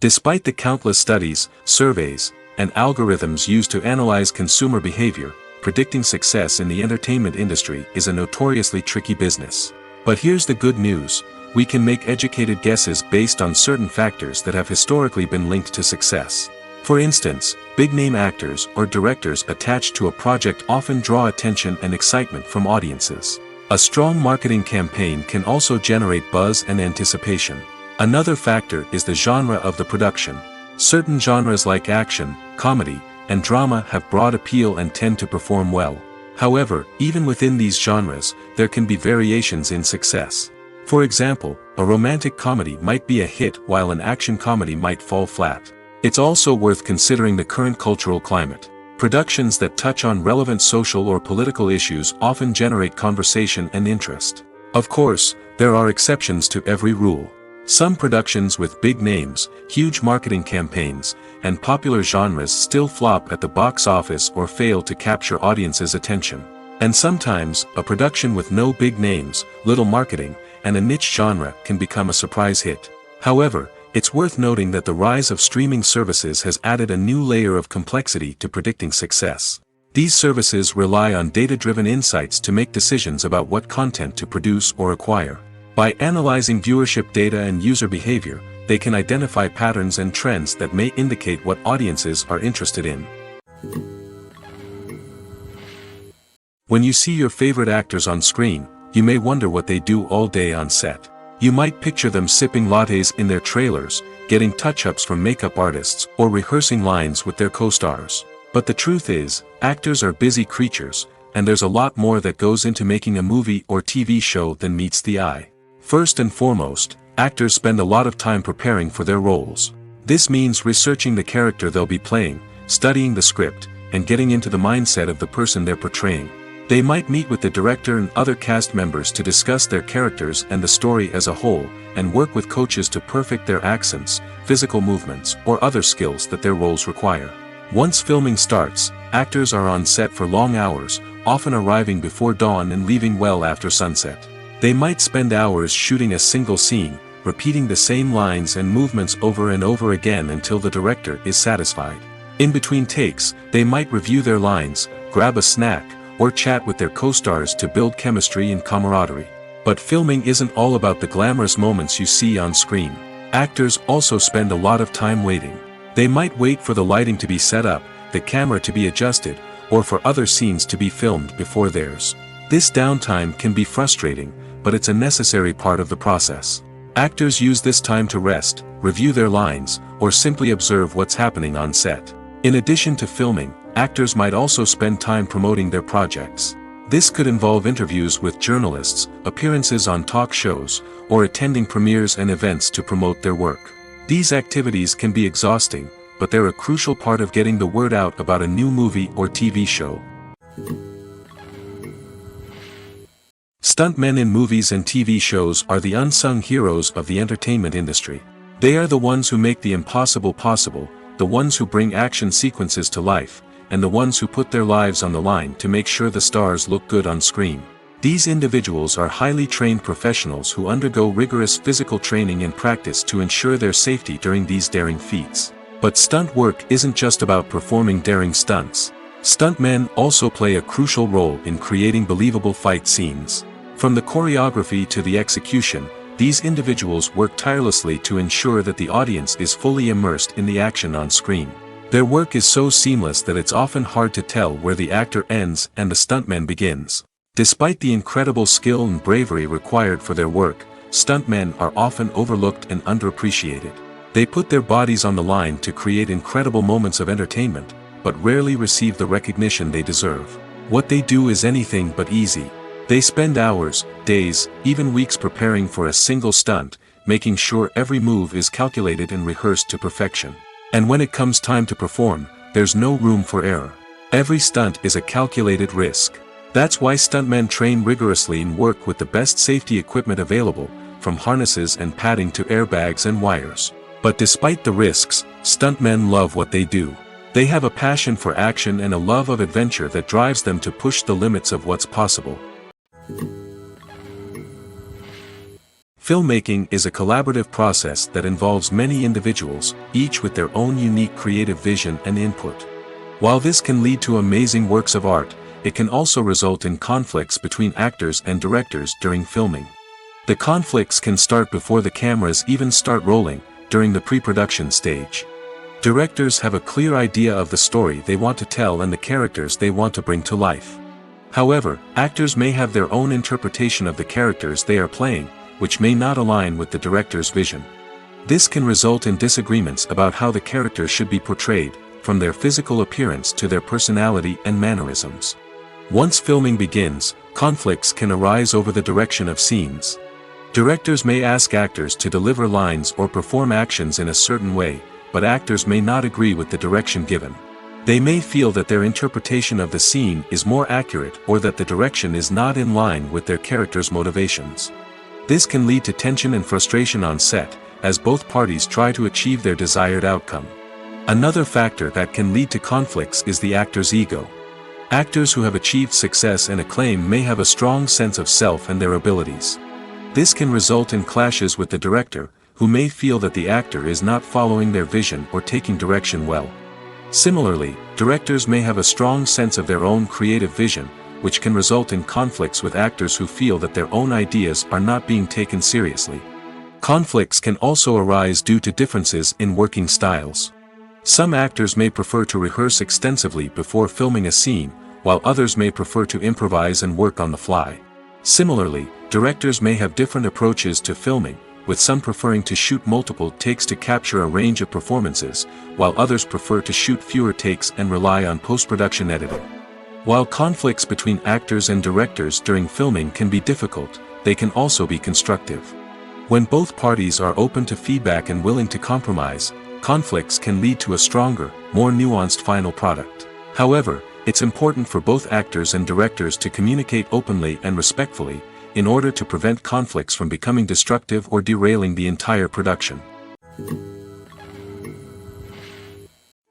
Despite the countless studies, surveys, and algorithms used to analyze consumer behavior, predicting success in the entertainment industry is a notoriously tricky business. But here's the good news: we can make educated guesses based on certain factors that have historically been linked to success. For instance, big-name actors or directors attached to a project often draw attention and excitement from audiences. A strong marketing campaign can also generate buzz and anticipation. Another factor is the genre of the production. Certain genres like action, comedy, and drama have broad appeal and tend to perform well. However, even within these genres, there can be variations in success. For example, a romantic comedy might be a hit while an action comedy might fall flat. It's also worth considering the current cultural climate. Productions that touch on relevant social or political issues often generate conversation and interest. Of course, there are exceptions to every rule. Some productions with big names, huge marketing campaigns, and popular genres still flop at the box office or fail to capture audiences' attention. And sometimes, a production with no big names, little marketing, and a niche genre can become a surprise hit. However, it's worth noting that the rise of streaming services has added a new layer of complexity to predicting success. These services rely on data-driven insights to make decisions about what content to produce or acquire. By analyzing viewership data and user behavior, they can identify patterns and trends that may indicate what audiences are interested in. When you see your favorite actors on screen, you may wonder what they do all day on set. You might picture them sipping lattes in their trailers, getting touch-ups from makeup artists, or rehearsing lines with their co-stars. But the truth is, actors are busy creatures, and there's a lot more that goes into making a movie or TV show than meets the eye. First and foremost, actors spend a lot of time preparing for their roles. This means researching the character they'll be playing, studying the script, and getting into the mindset of the person they're portraying. They might meet with the director and other cast members to discuss their characters and the story as a whole, and work with coaches to perfect their accents, physical movements, or other skills that their roles require. Once filming starts, actors are on set for long hours, often arriving before dawn and leaving well after sunset. They might spend hours shooting a single scene, repeating the same lines and movements over and over again until the director is satisfied. In between takes, they might review their lines, grab a snack, or chat with their co-stars to build chemistry and camaraderie. But filming isn't all about the glamorous moments you see on screen. Actors also spend a lot of time waiting. They might wait for the lighting to be set up, the camera to be adjusted, or for other scenes to be filmed before theirs. This downtime can be frustrating, but it's a necessary part of the process. Actors use this time to rest, review their lines, or simply observe what's happening on set. In addition to filming, actors might also spend time promoting their projects. This could involve interviews with journalists, appearances on talk shows, or attending premieres and events to promote their work. These activities can be exhausting, but they're a crucial part of getting the word out about a new movie or TV show. Stuntmen in movies and TV shows are the unsung heroes of the entertainment industry. They are the ones who make the impossible possible, the ones who bring action sequences to life, and the ones who put their lives on the line to make sure the stars look good on screen. These individuals are highly trained professionals who undergo rigorous physical training and practice to ensure their safety during these daring feats. But stunt work isn't just about performing daring stunts. Stuntmen also play a crucial role in creating believable fight scenes. From the choreography to the execution, these individuals work tirelessly to ensure that the audience is fully immersed in the action on screen. Their work is so seamless that it's often hard to tell where the actor ends and the stuntman begins. Despite the incredible skill and bravery required for their work, stuntmen are often overlooked and underappreciated. They put their bodies on the line to create incredible moments of entertainment, but rarely receive the recognition they deserve. What they do is anything but easy. They spend hours, days, even weeks preparing for a single stunt, making sure every move is calculated and rehearsed to perfection. And when it comes time to perform, there's no room for error. Every stunt is a calculated risk. That's why stuntmen train rigorously and work with the best safety equipment available, from harnesses and padding to airbags and wires. But despite the risks, stuntmen love what they do. They have a passion for action and a love of adventure that drives them to push the limits of what's possible. Filmmaking is a collaborative process that involves many individuals, each with their own unique creative vision and input. While this can lead to amazing works of art, it can also result in conflicts between actors and directors during filming. The conflicts can start before the cameras even start rolling, during the pre-production stage. Directors have a clear idea of the story they want to tell and the characters they want to bring to life. However, actors may have their own interpretation of the characters they are playing, which may not align with the director's vision. This can result in disagreements about how the characters should be portrayed, from their physical appearance to their personality and mannerisms. Once filming begins, conflicts can arise over the direction of scenes. Directors may ask actors to deliver lines or perform actions in a certain way, but actors may not agree with the direction given. They may feel that their interpretation of the scene is more accurate or that the direction is not in line with their character's motivations. This can lead to tension and frustration on set, as both parties try to achieve their desired outcome. Another factor that can lead to conflicts is the actor's ego. Actors who have achieved success and acclaim may have a strong sense of self and their abilities. This can result in clashes with the director, who may feel that the actor is not following their vision or taking direction well. Similarly, directors may have a strong sense of their own creative vision, which can result in conflicts with actors who feel that their own ideas are not being taken seriously. Conflicts can also arise due to differences in working styles. Some actors may prefer to rehearse extensively before filming a scene, while others may prefer to improvise and work on the fly. Similarly, directors may have different approaches to filming, with some preferring to shoot multiple takes to capture a range of performances, while others prefer to shoot fewer takes and rely on post-production editing. While conflicts between actors and directors during filming can be difficult, they can also be constructive. When both parties are open to feedback and willing to compromise, conflicts can lead to a stronger, more nuanced final product. However, it's important for both actors and directors to communicate openly and respectfully, in order to prevent conflicts from becoming destructive or derailing the entire production.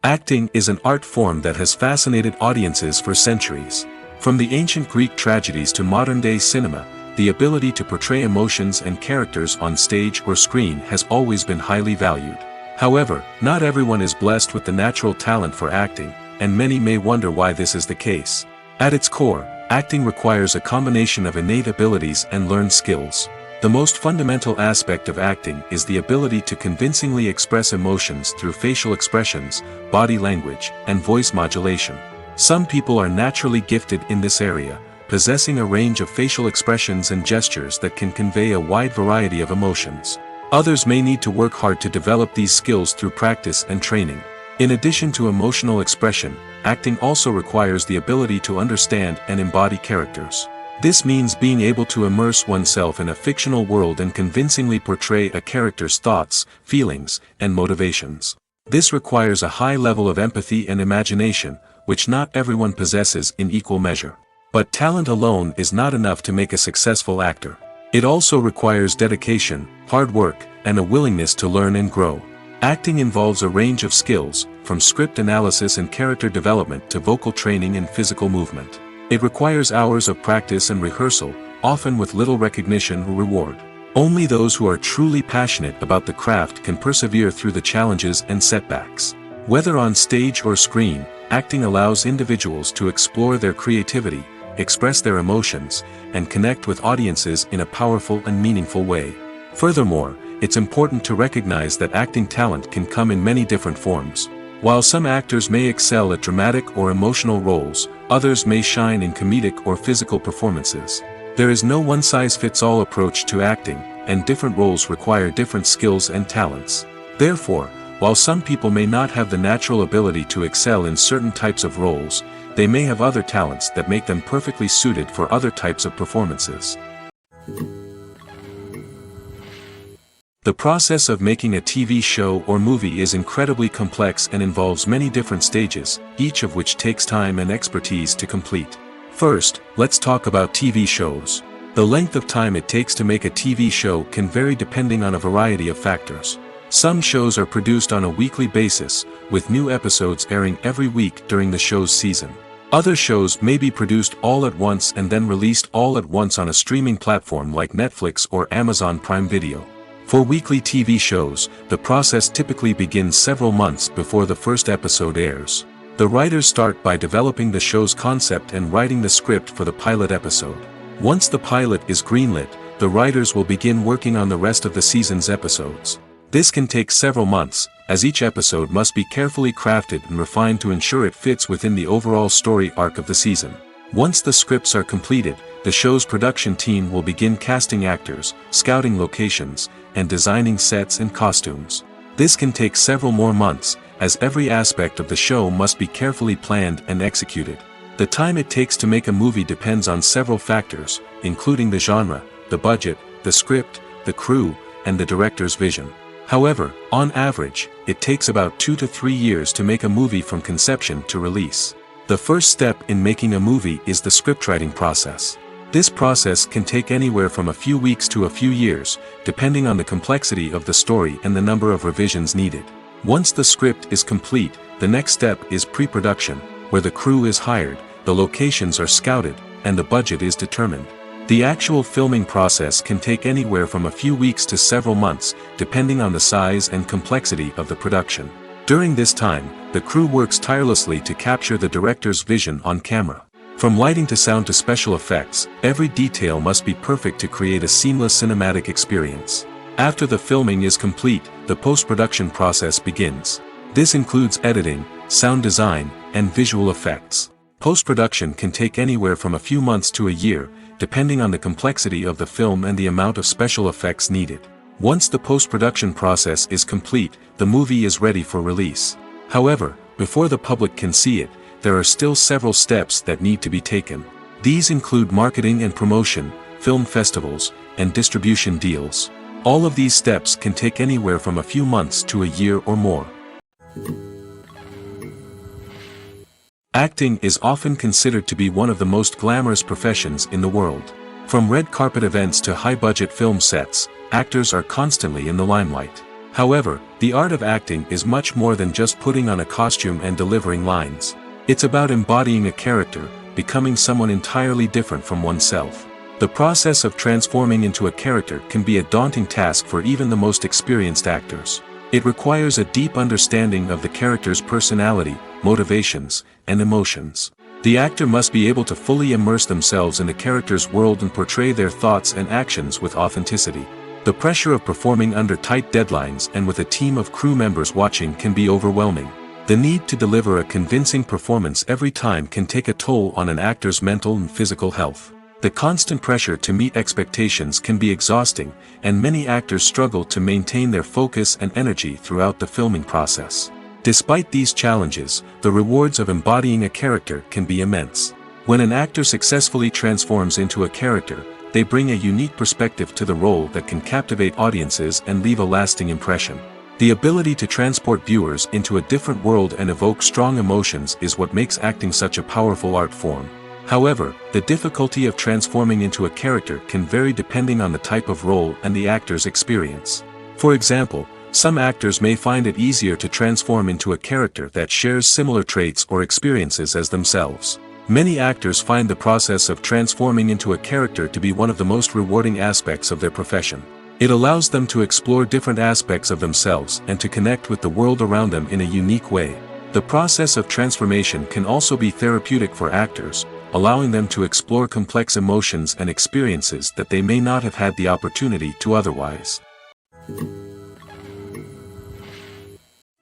Acting is an art form that has fascinated audiences for centuries. From the ancient Greek tragedies to modern-day cinema, the ability to portray emotions and characters on stage or screen has always been highly valued. However, not everyone is blessed with the natural talent for acting, and many may wonder why this is the case. At its core, acting requires a combination of innate abilities and learned skills. The most fundamental aspect of acting is the ability to convincingly express emotions through facial expressions, body language, and voice modulation. Some people are naturally gifted in this area, possessing a range of facial expressions and gestures that can convey a wide variety of emotions. Others may need to work hard to develop these skills through practice and training. In addition to emotional expression, acting also requires the ability to understand and embody characters. This means being able to immerse oneself in a fictional world and convincingly portray a character's thoughts, feelings, and motivations. This requires a high level of empathy and imagination, which not everyone possesses in equal measure. But talent alone is not enough to make a successful actor. It also requires dedication, hard work, and a willingness to learn and grow. Acting involves a range of skills, from script analysis and character development to vocal training and physical movement. It requires hours of practice and rehearsal, often with little recognition or reward. Only those who are truly passionate about the craft can persevere through the challenges and setbacks. Whether on stage or screen, acting allows individuals to explore their creativity, express their emotions, and connect with audiences in a powerful and meaningful way. Furthermore, it's important to recognize that acting talent can come in many different forms. While some actors may excel at dramatic or emotional roles, others may shine in comedic or physical performances. There is no one-size-fits-all approach to acting, and different roles require different skills and talents. Therefore, while some people may not have the natural ability to excel in certain types of roles, they may have other talents that make them perfectly suited for other types of performances. The process of making a TV show or movie is incredibly complex and involves many different stages, each of which takes time and expertise to complete. First, let's talk about TV shows. The length of time it takes to make a TV show can vary depending on a variety of factors. Some shows are produced on a weekly basis, with new episodes airing every week during the show's season. Other shows may be produced all at once and then released all at once on a streaming platform like Netflix or Amazon Prime Video. For weekly TV shows, the process typically begins several months before the first episode airs. The writers start by developing the show's concept and writing the script for the pilot episode. Once the pilot is greenlit, the writers will begin working on the rest of the season's episodes. This can take several months, as each episode must be carefully crafted and refined to ensure it fits within the overall story arc of the season. Once the scripts are completed, the show's production team will begin casting actors, scouting locations, and designing sets and costumes. This can take several more months, as every aspect of the show must be carefully planned and executed. The time it takes to make a movie depends on several factors, including the genre, the budget, the script, the crew, and the director's vision. However, on average, it takes about 2 to 3 years to make a movie from conception to release. The first step in making a movie is the scriptwriting process. This process can take anywhere from a few weeks to a few years, depending on the complexity of the story and the number of revisions needed. Once the script is complete, the next step is pre-production, where the crew is hired, the locations are scouted, and the budget is determined. The actual filming process can take anywhere from a few weeks to several months, depending on the size and complexity of the production. During this time, the crew works tirelessly to capture the director's vision on camera. From lighting to sound to special effects, every detail must be perfect to create a seamless cinematic experience. After the filming is complete, the post-production process begins. This includes editing, sound design, and visual effects. Post-production can take anywhere from a few months to a year, depending on the complexity of the film and the amount of special effects needed. Once the post-production process is complete, the movie is ready for release. However, before the public can see it, there are still several steps that need to be taken. These include marketing and promotion, film festivals, and distribution deals. All of these steps can take anywhere from a few months to a year or more. Acting is often considered to be one of the most glamorous professions in the world. From red carpet events to high-budget film sets, actors are constantly in the limelight. However, the art of acting is much more than just putting on a costume and delivering lines. It's about embodying a character, becoming someone entirely different from oneself. The process of transforming into a character can be a daunting task for even the most experienced actors. It requires a deep understanding of the character's personality, motivations, and emotions. The actor must be able to fully immerse themselves in the character's world and portray their thoughts and actions with authenticity. The pressure of performing under tight deadlines and with a team of crew members watching can be overwhelming. The need to deliver a convincing performance every time can take a toll on an actor's mental and physical health. The constant pressure to meet expectations can be exhausting, and many actors struggle to maintain their focus and energy throughout the filming process. Despite these challenges, the rewards of embodying a character can be immense. When an actor successfully transforms into a character, they bring a unique perspective to the role that can captivate audiences and leave a lasting impression. The ability to transport viewers into a different world and evoke strong emotions is what makes acting such a powerful art form. However, the difficulty of transforming into a character can vary depending on the type of role and the actor's experience. For example, some actors may find it easier to transform into a character that shares similar traits or experiences as themselves. Many actors find the process of transforming into a character to be one of the most rewarding aspects of their profession. It allows them to explore different aspects of themselves and to connect with the world around them in a unique way. The process of transformation can also be therapeutic for actors, allowing them to explore complex emotions and experiences that they may not have had the opportunity to otherwise.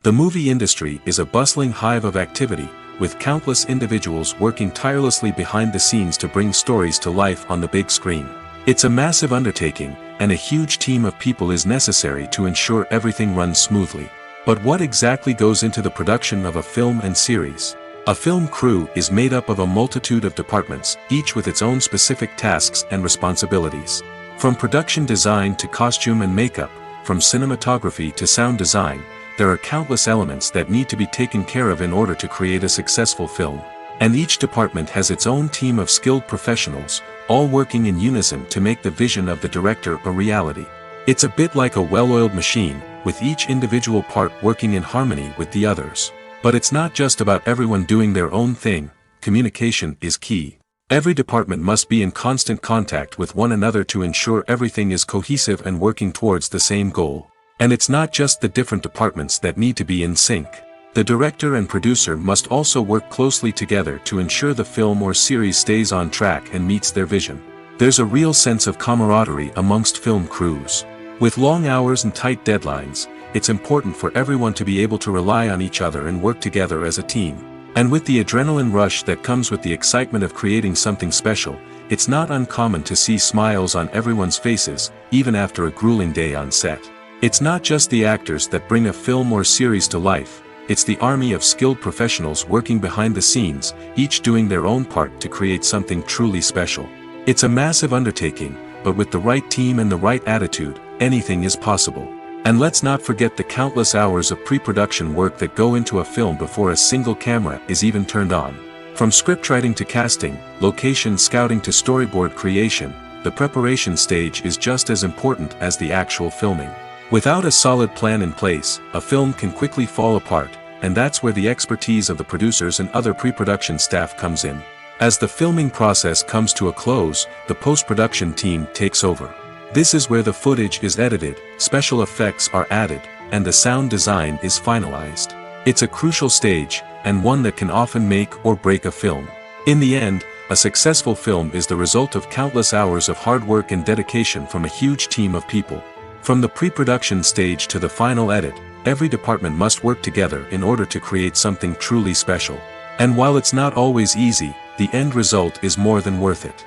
The movie industry is a bustling hive of activity, with countless individuals working tirelessly behind the scenes to bring stories to life on the big screen. It's a massive undertaking, and a huge team of people is necessary to ensure everything runs smoothly. But what exactly goes into the production of a film and series? A film crew is made up of a multitude of departments, each with its own specific tasks and responsibilities. From production design to costume and makeup, from cinematography to sound design, there are countless elements that need to be taken care of in order to create a successful film. And each department has its own team of skilled professionals, all working in unison to make the vision of the director a reality. It's a bit like a well-oiled machine, with each individual part working in harmony with the others. But it's not just about everyone doing their own thing. Communication is key. Every department must be in constant contact with one another to ensure everything is cohesive and working towards the same goal. And it's not just the different departments that need to be in sync. The director and producer must also work closely together to ensure the film or series stays on track and meets their vision. There's a real sense of camaraderie amongst film crews. With long hours and tight deadlines, it's important for everyone to be able to rely on each other and work together as a team. And with the adrenaline rush that comes with the excitement of creating something special, it's not uncommon to see smiles on everyone's faces, even after a grueling day on set. It's not just the actors that bring a film or series to life, it's the army of skilled professionals working behind the scenes, each doing their own part to create something truly special. It's a massive undertaking, but with the right team and the right attitude, anything is possible. And let's not forget the countless hours of pre-production work that go into a film before a single camera is even turned on. From scriptwriting to casting, location scouting to storyboard creation, the preparation stage is just as important as the actual filming. Without a solid plan in place, a film can quickly fall apart, and that's where the expertise of the producers and other pre-production staff comes in. As the filming process comes to a close, the post-production team takes over. This is where the footage is edited, special effects are added, and the sound design is finalized. It's a crucial stage, and one that can often make or break a film. In the end, a successful film is the result of countless hours of hard work and dedication from a huge team of people. From the pre-production stage to the final edit, every department must work together in order to create something truly special. And while it's not always easy, the end result is more than worth it.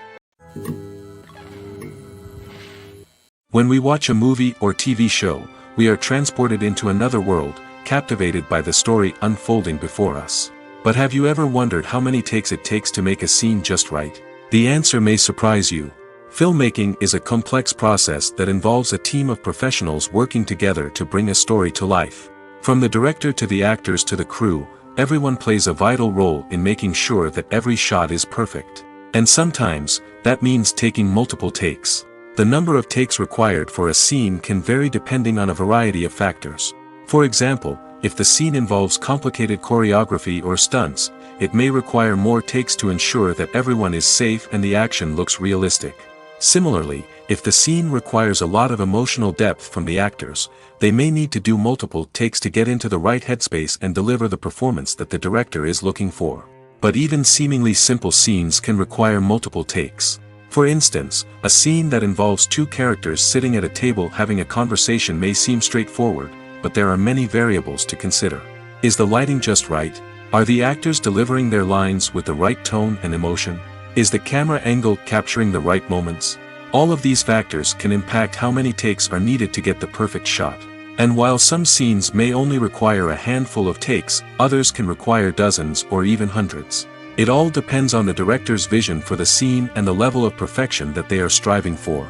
When we watch a movie or TV show, we are transported into another world, captivated by the story unfolding before us. But have you ever wondered how many takes it takes to make a scene just right? The answer may surprise you. Filmmaking is a complex process that involves a team of professionals working together to bring a story to life. From the director to the actors to the crew, everyone plays a vital role in making sure that every shot is perfect. And sometimes, that means taking multiple takes. The number of takes required for a scene can vary depending on a variety of factors. For example, if the scene involves complicated choreography or stunts, it may require more takes to ensure that everyone is safe and the action looks realistic. Similarly, if the scene requires a lot of emotional depth from the actors, they may need to do multiple takes to get into the right headspace and deliver the performance that the director is looking for. But even seemingly simple scenes can require multiple takes. For instance, a scene that involves two characters sitting at a table having a conversation may seem straightforward, but there are many variables to consider. Is the lighting just right? Are the actors delivering their lines with the right tone and emotion? Is the camera angle capturing the right moments? All of these factors can impact how many takes are needed to get the perfect shot. And while some scenes may only require a handful of takes, others can require dozens or even hundreds. It all depends on the director's vision for the scene and the level of perfection that they are striving for.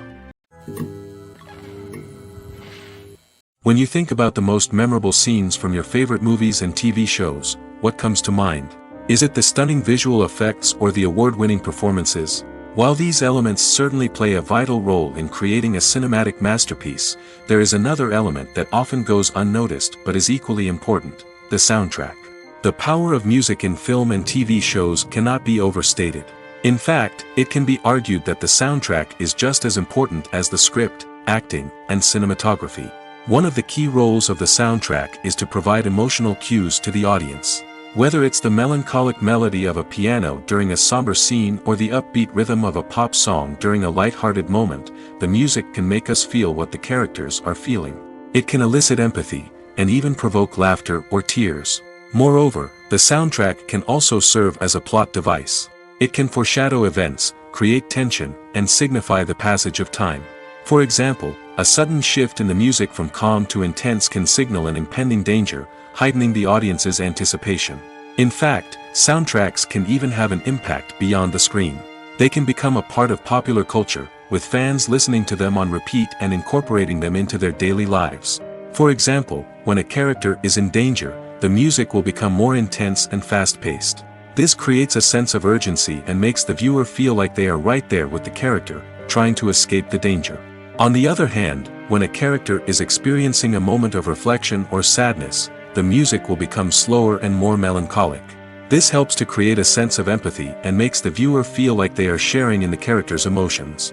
When you think about the most memorable scenes from your favorite movies and TV shows, what comes to mind? Is it the stunning visual effects or the award-winning performances? While these elements certainly play a vital role in creating a cinematic masterpiece, there is another element that often goes unnoticed but is equally important: the soundtrack. The power of music in film and TV shows cannot be overstated. In fact, it can be argued that the soundtrack is just as important as the script, acting, and cinematography. One of the key roles of the soundtrack is to provide emotional cues to the audience. Whether it's the melancholic melody of a piano during a somber scene or the upbeat rhythm of a pop song during a light-hearted moment, the music can make us feel what the characters are feeling. It can elicit empathy, and even provoke laughter or tears. Moreover, the soundtrack can also serve as a plot device. It can foreshadow events, create tension, and signify the passage of time. For example, a sudden shift in the music from calm to intense can signal an impending danger, heightening the audience's anticipation. In fact, soundtracks can even have an impact beyond the screen. They can become a part of popular culture, with fans listening to them on repeat and incorporating them into their daily lives. For example, when a character is in danger, the music will become more intense and fast-paced. This creates a sense of urgency and makes the viewer feel like they are right there with the character, trying to escape the danger. On the other hand, when a character is experiencing a moment of reflection or sadness, the music will become slower and more melancholic. This helps to create a sense of empathy and makes the viewer feel like they are sharing in the character's emotions.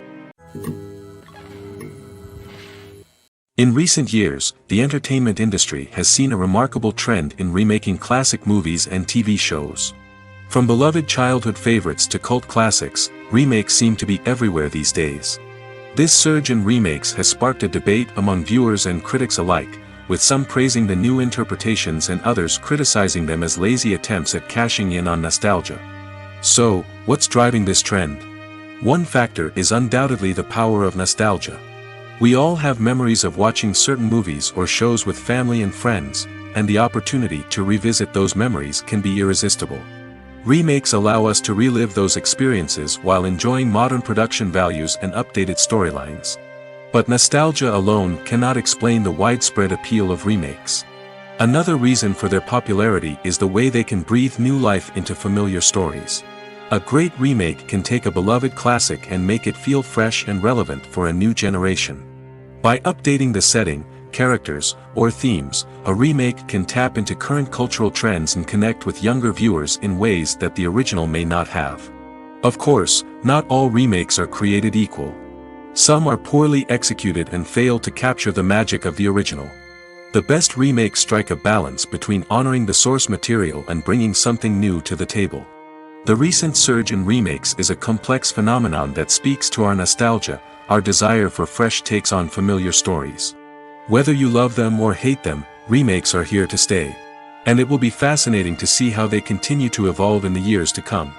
In recent years, the entertainment industry has seen a remarkable trend in remaking classic movies and TV shows. From beloved childhood favorites to cult classics, remakes seem to be everywhere these days. This surge in remakes has sparked a debate among viewers and critics alike, with some praising the new interpretations and others criticizing them as lazy attempts at cashing in on nostalgia. So, what's driving this trend? One factor is undoubtedly the power of nostalgia. We all have memories of watching certain movies or shows with family and friends, and the opportunity to revisit those memories can be irresistible. Remakes allow us to relive those experiences while enjoying modern production values and updated storylines. But nostalgia alone cannot explain the widespread appeal of remakes. Another reason for their popularity is the way they can breathe new life into familiar stories. A great remake can take a beloved classic and make it feel fresh and relevant for a new generation. By updating the setting, characters, or themes, a remake can tap into current cultural trends and connect with younger viewers in ways that the original may not have. Of course, not all remakes are created equal. Some are poorly executed and fail to capture the magic of the original. The best remakes strike a balance between honoring the source material and bringing something new to the table. The recent surge in remakes is a complex phenomenon that speaks to our nostalgia, our desire for fresh takes on familiar stories. Whether you love them or hate them, remakes are here to stay. And it will be fascinating to see how they continue to evolve in the years to come.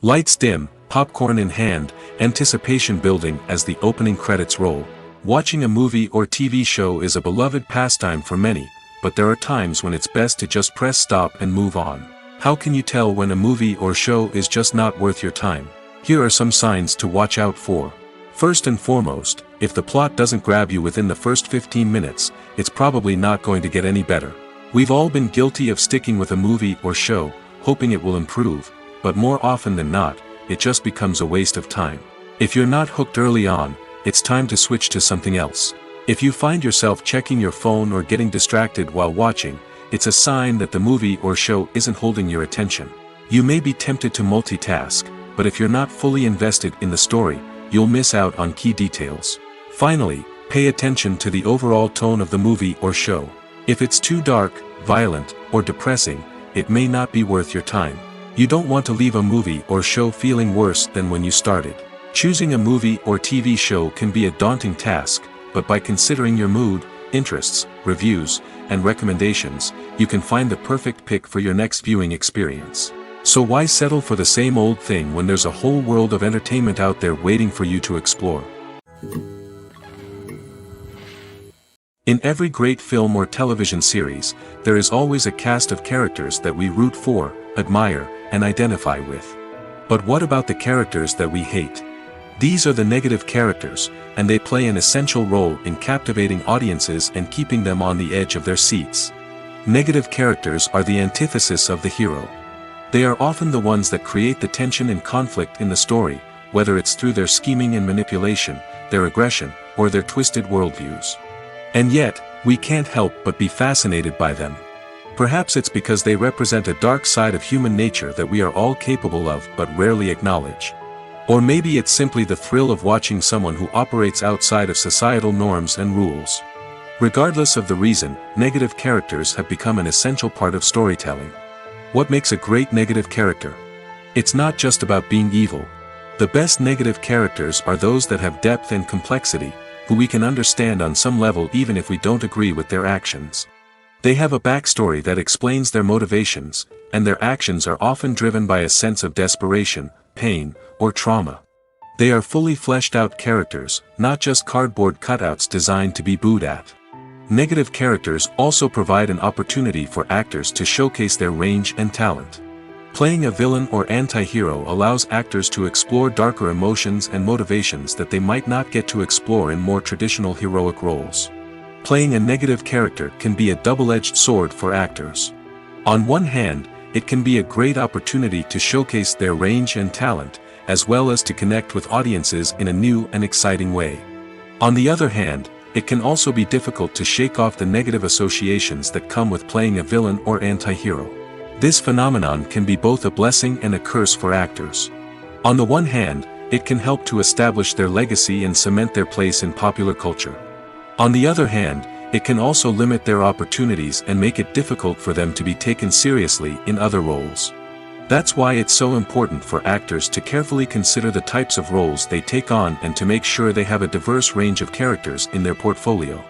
Lights dim, popcorn in hand, anticipation building as the opening credits roll. Watching a movie or TV show is a beloved pastime for many, but there are times when it's best to just press stop and move on. How can you tell when a movie or show is just not worth your time? Here are some signs to watch out for. First and foremost, if the plot doesn't grab you within the first 15 minutes, it's probably not going to get any better. We've all been guilty of sticking with a movie or show, hoping it will improve, but more often than not, it just becomes a waste of time. If you're not hooked early on, it's time to switch to something else. If you find yourself checking your phone or getting distracted while watching, it's a sign that the movie or show isn't holding your attention. You may be tempted to multitask, but if you're not fully invested in the story, you'll miss out on key details. Finally, pay attention to the overall tone of the movie or show. If it's too dark, violent, or depressing, it may not be worth your time. You don't want to leave a movie or show feeling worse than when you started. Choosing a movie or TV show can be a daunting task, but by considering your mood, interests, reviews, and recommendations, you can find the perfect pick for your next viewing experience. So why settle for the same old thing when there's a whole world of entertainment out there waiting for you to explore? In every great film or television series, there is always a cast of characters that we root for, admire, and identify with. But what about the characters that we hate? These are the negative characters, and they play an essential role in captivating audiences and keeping them on the edge of their seats. Negative characters are the antithesis of the hero. They are often the ones that create the tension and conflict in the story, whether it's through their scheming and manipulation, their aggression, or their twisted worldviews. And yet, we can't help but be fascinated by them. Perhaps it's because they represent a dark side of human nature that we are all capable of but rarely acknowledge. Or maybe it's simply the thrill of watching someone who operates outside of societal norms and rules. Regardless of the reason, negative characters have become an essential part of storytelling. What makes a great negative character? It's not just about being evil. The best negative characters are those that have depth and complexity, who we can understand on some level even if we don't agree with their actions. They have a backstory that explains their motivations, and their actions are often driven by a sense of desperation, pain, or trauma. They are fully fleshed out characters, not just cardboard cutouts designed to be booed at. Negative characters also provide an opportunity for actors to showcase their range and talent. Playing a villain or anti-hero allows actors to explore darker emotions and motivations that they might not get to explore in more traditional heroic roles. Playing a negative character can be a double-edged sword for actors. On one hand, it can be a great opportunity to showcase their range and talent, as well as to connect with audiences in a new and exciting way. On the other hand, it can also be difficult to shake off the negative associations that come with playing a villain or anti-hero. This phenomenon can be both a blessing and a curse for actors. On the one hand, it can help to establish their legacy and cement their place in popular culture. On the other hand, it can also limit their opportunities and make it difficult for them to be taken seriously in other roles. That's why it's so important for actors to carefully consider the types of roles they take on and to make sure they have a diverse range of characters in their portfolio.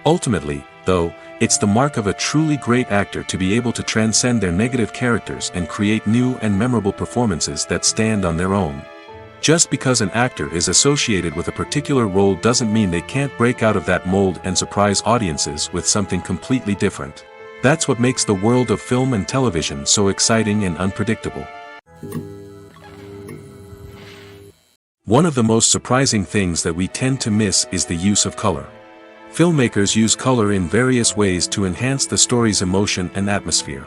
Ultimately, though, it's the mark of a truly great actor to be able to transcend their negative characters and create new and memorable performances that stand on their own. Just because an actor is associated with a particular role doesn't mean they can't break out of that mold and surprise audiences with something completely different. That's what makes the world of film and television so exciting and unpredictable. One of the most surprising things that we tend to miss is the use of color. Filmmakers use color in various ways to enhance the story's emotion and atmosphere.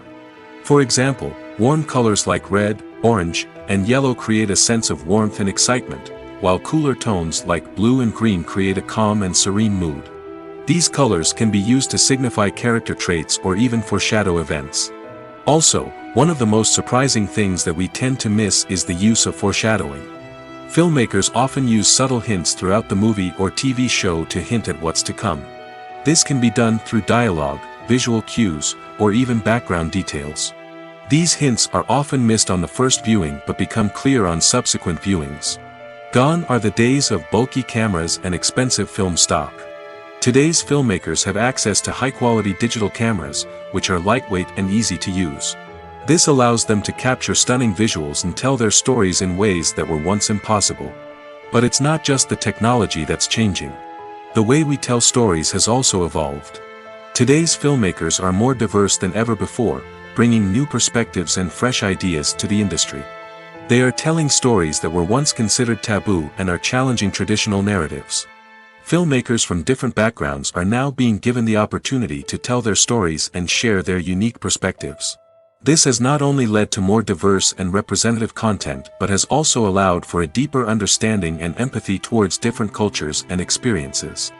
For example, warm colors like red, orange, and yellow create a sense of warmth and excitement, while cooler tones like blue and green create a calm and serene mood. These colors can be used to signify character traits or even foreshadow events. Also, one of the most surprising things that we tend to miss is the use of foreshadowing. Filmmakers often use subtle hints throughout the movie or TV show to hint at what's to come. This can be done through dialogue, visual cues, or even background details. These hints are often missed on the first viewing but become clear on subsequent viewings. Gone are the days of bulky cameras and expensive film stock. Today's filmmakers have access to high-quality digital cameras, which are lightweight and easy to use. This allows them to capture stunning visuals and tell their stories in ways that were once impossible. But it's not just the technology that's changing. The way we tell stories has also evolved. Today's filmmakers are more diverse than ever before, bringing new perspectives and fresh ideas to the industry. They are telling stories that were once considered taboo and are challenging traditional narratives. Filmmakers from different backgrounds are now being given the opportunity to tell their stories and share their unique perspectives. This has not only led to more diverse and representative content but has also allowed for a deeper understanding and empathy towards different cultures and experiences.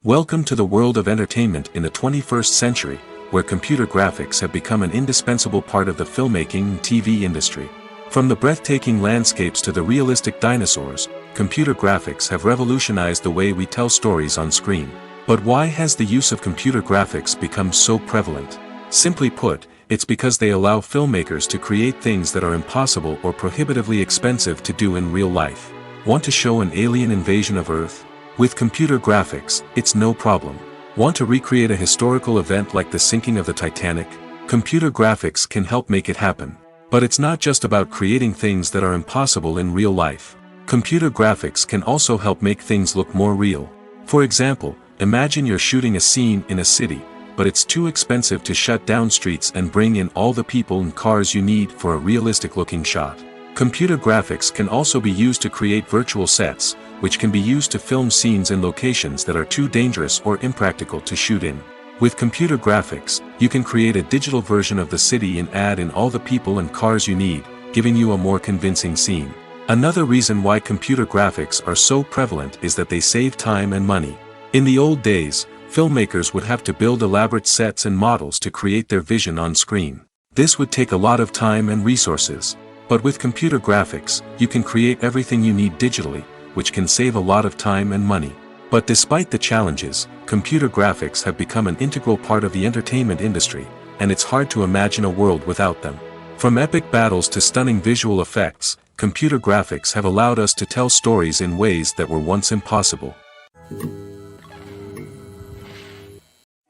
Welcome to the world of entertainment in the 21st century, where computer graphics have become an indispensable part of the filmmaking and TV industry. From the breathtaking landscapes to the realistic dinosaurs, computer graphics have revolutionized the way we tell stories on screen. But why has the use of computer graphics become so prevalent? Simply put, it's because they allow filmmakers to create things that are impossible or prohibitively expensive to do in real life. Want to show an alien invasion of Earth? With computer graphics, it's no problem. Want to recreate a historical event like the sinking of the Titanic? Computer graphics can help make it happen. But it's not just about creating things that are impossible in real life. Computer graphics can also help make things look more real. For example, imagine you're shooting a scene in a city, but it's too expensive to shut down streets and bring in all the people and cars you need for a realistic-looking shot. Computer graphics can also be used to create virtual sets, which can be used to film scenes in locations that are too dangerous or impractical to shoot in. With computer graphics, you can create a digital version of the city and add in all the people and cars you need, giving you a more convincing scene. Another reason why computer graphics are so prevalent is that they save time and money. In the old days, filmmakers would have to build elaborate sets and models to create their vision on screen. This would take a lot of time and resources. But with computer graphics, you can create everything you need digitally, which can save a lot of time and money. But despite the challenges, computer graphics have become an integral part of the entertainment industry, and it's hard to imagine a world without them. From epic battles to stunning visual effects, computer graphics have allowed us to tell stories in ways that were once impossible.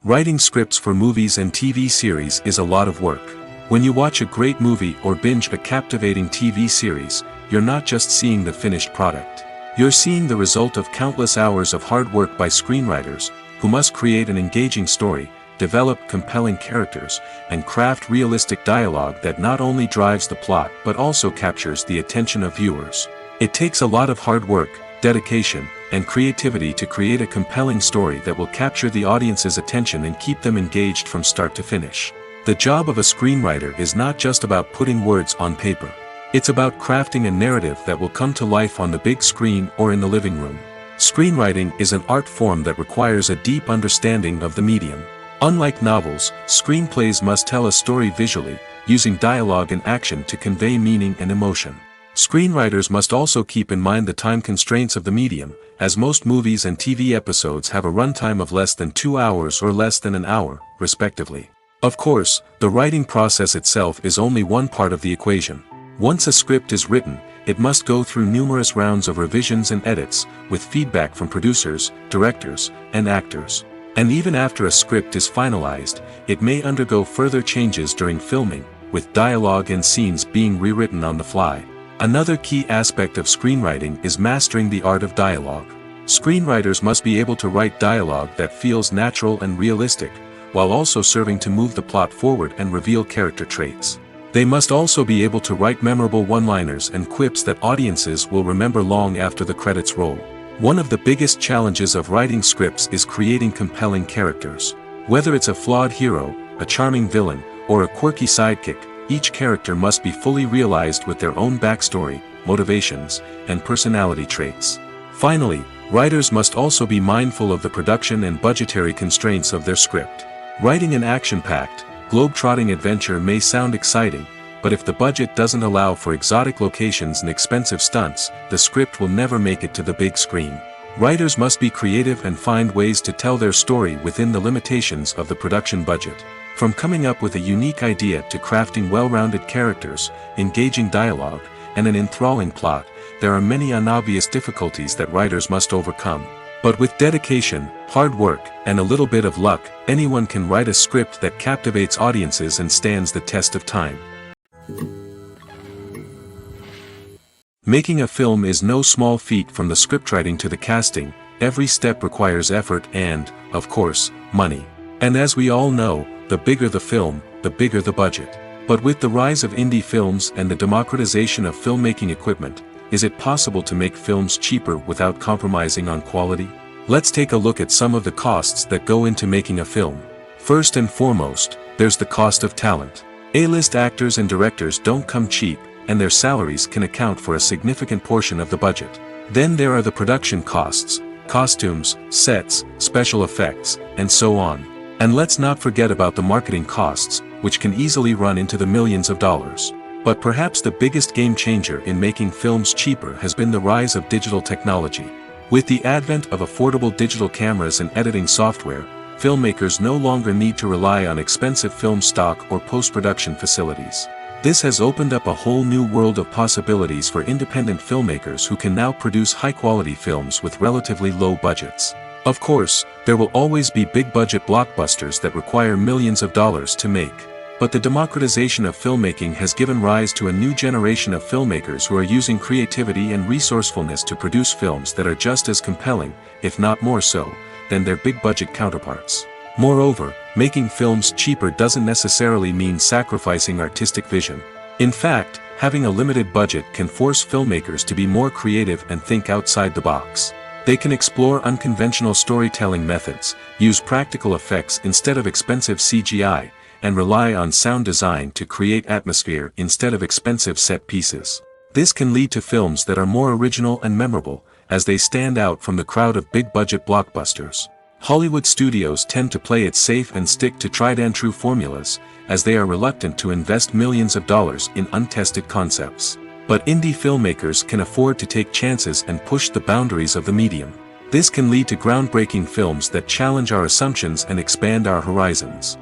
Writing scripts for movies and TV series is a lot of work. When you watch a great movie or binge a captivating TV series, you're not just seeing the finished product. You're seeing the result of countless hours of hard work by screenwriters, who must create an engaging story, develop compelling characters, and craft realistic dialogue that not only drives the plot but also captures the attention of viewers. It takes a lot of hard work, dedication, and creativity to create a compelling story that will capture the audience's attention and keep them engaged from start to finish. The job of a screenwriter is not just about putting words on paper. It's about crafting a narrative that will come to life on the big screen or in the living room. Screenwriting is an art form that requires a deep understanding of the medium. Unlike novels, screenplays must tell a story visually, using dialogue and action to convey meaning and emotion. Screenwriters must also keep in mind the time constraints of the medium, as most movies and TV episodes have a runtime of less than 2 hours or less than an hour, respectively. Of course, the writing process itself is only one part of the equation. Once a script is written, it must go through numerous rounds of revisions and edits, with feedback from producers, directors, and actors. And even after a script is finalized, it may undergo further changes during filming, with dialogue and scenes being rewritten on the fly. Another key aspect of screenwriting is mastering the art of dialogue. Screenwriters must be able to write dialogue that feels natural and realistic, while also serving to move the plot forward and reveal character traits. They must also be able to write memorable one-liners and quips that audiences will remember long after the credits roll. One of the biggest challenges of writing scripts is creating compelling characters. Whether it's a flawed hero, a charming villain, or a quirky sidekick, each character must be fully realized with their own backstory, motivations, and personality traits. Finally, writers must also be mindful of the production and budgetary constraints of their script. Writing an action-packed, globe-trotting adventure may sound exciting, but if the budget doesn't allow for exotic locations and expensive stunts, the script will never make it to the big screen. Writers must be creative and find ways to tell their story within the limitations of the production budget. From coming up with a unique idea to crafting well-rounded characters, engaging dialogue, and an enthralling plot, there are many unobvious difficulties that writers must overcome. But with dedication, hard work, and a little bit of luck, anyone can write a script that captivates audiences and stands the test of time. Making a film is no small feat. From the scriptwriting to the casting, every step requires effort and, of course, money. And as we all know, the bigger the film, the bigger the budget. But with the rise of indie films and the democratization of filmmaking equipment, is it possible to make films cheaper without compromising on quality? Let's take a look at some of the costs that go into making a film. First and foremost, there's the cost of talent. A-list actors and directors don't come cheap, and their salaries can account for a significant portion of the budget. Then there are the production costs, costumes, sets, special effects, and so on. And let's not forget about the marketing costs, which can easily run into the millions of dollars. But perhaps the biggest game changer in making films cheaper has been the rise of digital technology. With the advent of affordable digital cameras and editing software, filmmakers no longer need to rely on expensive film stock or post-production facilities. This has opened up a whole new world of possibilities for independent filmmakers who can now produce high-quality films with relatively low budgets. Of course, there will always be big-budget blockbusters that require millions of dollars to make. But the democratization of filmmaking has given rise to a new generation of filmmakers who are using creativity and resourcefulness to produce films that are just as compelling, if not more so, than their big-budget counterparts. Moreover, making films cheaper doesn't necessarily mean sacrificing artistic vision. In fact, having a limited budget can force filmmakers to be more creative and think outside the box. They can explore unconventional storytelling methods, use practical effects instead of expensive CGI, and rely on sound design to create atmosphere instead of expensive set pieces. This can lead to films that are more original and memorable, as they stand out from the crowd of big-budget blockbusters. Hollywood studios tend to play it safe and stick to tried-and-true formulas, as they are reluctant to invest millions of dollars in untested concepts. But indie filmmakers can afford to take chances and push the boundaries of the medium. This can lead to groundbreaking films that challenge our assumptions and expand our horizons.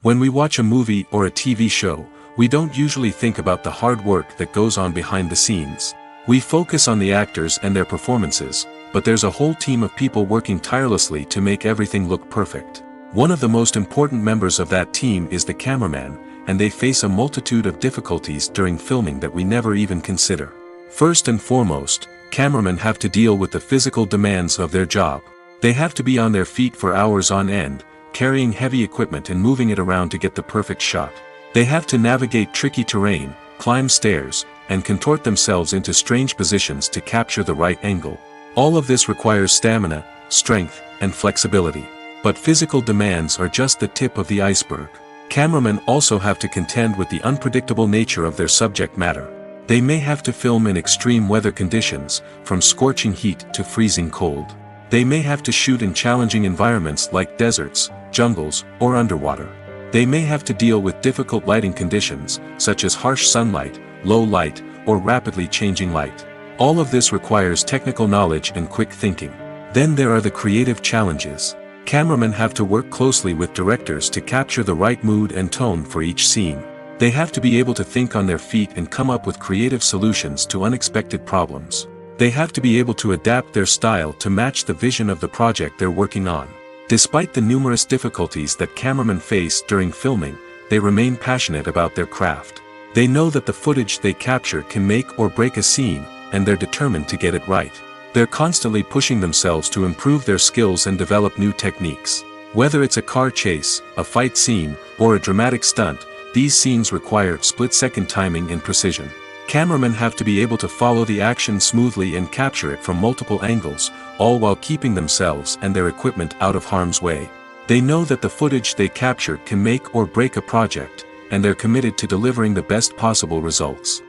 When we watch a movie or a TV show, we don't usually think about the hard work that goes on behind the scenes. We focus on the actors and their performances, but there's a whole team of people working tirelessly to make everything look perfect. One of the most important members of that team is the cameraman, and they face a multitude of difficulties during filming that we never even consider. First and foremost, cameramen have to deal with the physical demands of their job. They have to be on their feet for hours on end, carrying heavy equipment and moving it around to get the perfect shot. They have to navigate tricky terrain, climb stairs, and contort themselves into strange positions to capture the right angle. All of this requires stamina, strength, and flexibility. But physical demands are just the tip of the iceberg. Cameramen also have to contend with the unpredictable nature of their subject matter. They may have to film in extreme weather conditions, from scorching heat to freezing cold. They may have to shoot in challenging environments like deserts, jungles, or underwater. They may have to deal with difficult lighting conditions, such as harsh sunlight, low light, or rapidly changing light. All of this requires technical knowledge and quick thinking. Then there are the creative challenges. Cameramen have to work closely with directors to capture the right mood and tone for each scene. They have to be able to think on their feet and come up with creative solutions to unexpected problems. They have to be able to adapt their style to match the vision of the project they're working on. Despite the numerous difficulties that cameramen face during filming, they remain passionate about their craft. They know that the footage they capture can make or break a scene, and they're determined to get it right. They're constantly pushing themselves to improve their skills and develop new techniques. Whether it's a car chase, a fight scene, or a dramatic stunt, these scenes require split-second timing and precision. Cameramen have to be able to follow the action smoothly and capture it from multiple angles, all while keeping themselves and their equipment out of harm's way. They know that the footage they capture can make or break a project, and they're committed to delivering the best possible results.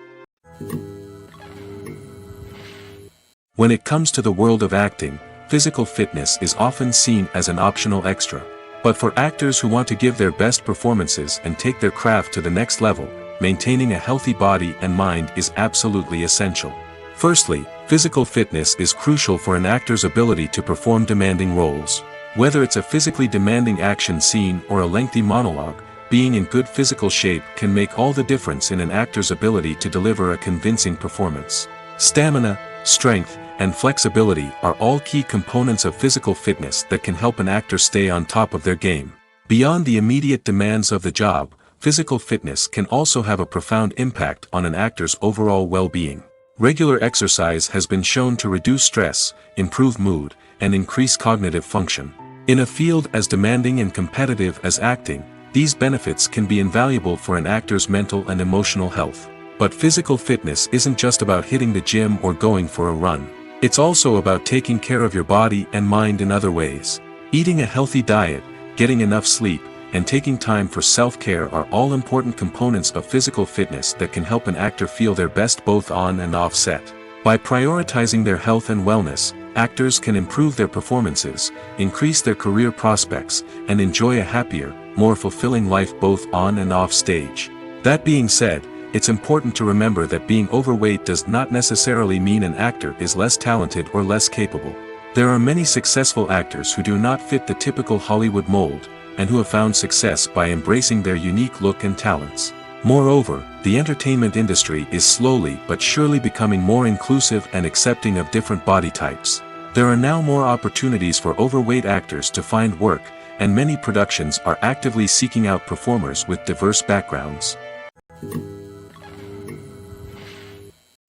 When it comes to the world of acting, physical fitness is often seen as an optional extra. But for actors who want to give their best performances and take their craft to the next level, maintaining a healthy body and mind is absolutely essential. Firstly, physical fitness is crucial for an actor's ability to perform demanding roles. Whether it's a physically demanding action scene or a lengthy monologue, being in good physical shape can make all the difference in an actor's ability to deliver a convincing performance. Stamina, strength, and flexibility are all key components of physical fitness that can help an actor stay on top of their game. Beyond the immediate demands of the job, physical fitness can also have a profound impact on an actor's overall well-being. Regular exercise has been shown to reduce stress, improve mood, and increase cognitive function. In a field as demanding and competitive as acting, these benefits can be invaluable for an actor's mental and emotional health. But physical fitness isn't just about hitting the gym or going for a run. It's also about taking care of your body and mind in other ways. Eating a healthy diet, getting enough sleep, and taking time for self-care are all important components of physical fitness that can help an actor feel their best both on and off set. By prioritizing their health and wellness, actors can improve their performances, increase their career prospects, and enjoy a happier, more fulfilling life both on and off stage. That being said, it's important to remember that being overweight does not necessarily mean an actor is less talented or less capable. There are many successful actors who do not fit the typical Hollywood mold, and who have found success by embracing their unique look and talents. Moreover, the entertainment industry is slowly but surely becoming more inclusive and accepting of different body types. There are now more opportunities for overweight actors to find work, and many productions are actively seeking out performers with diverse backgrounds.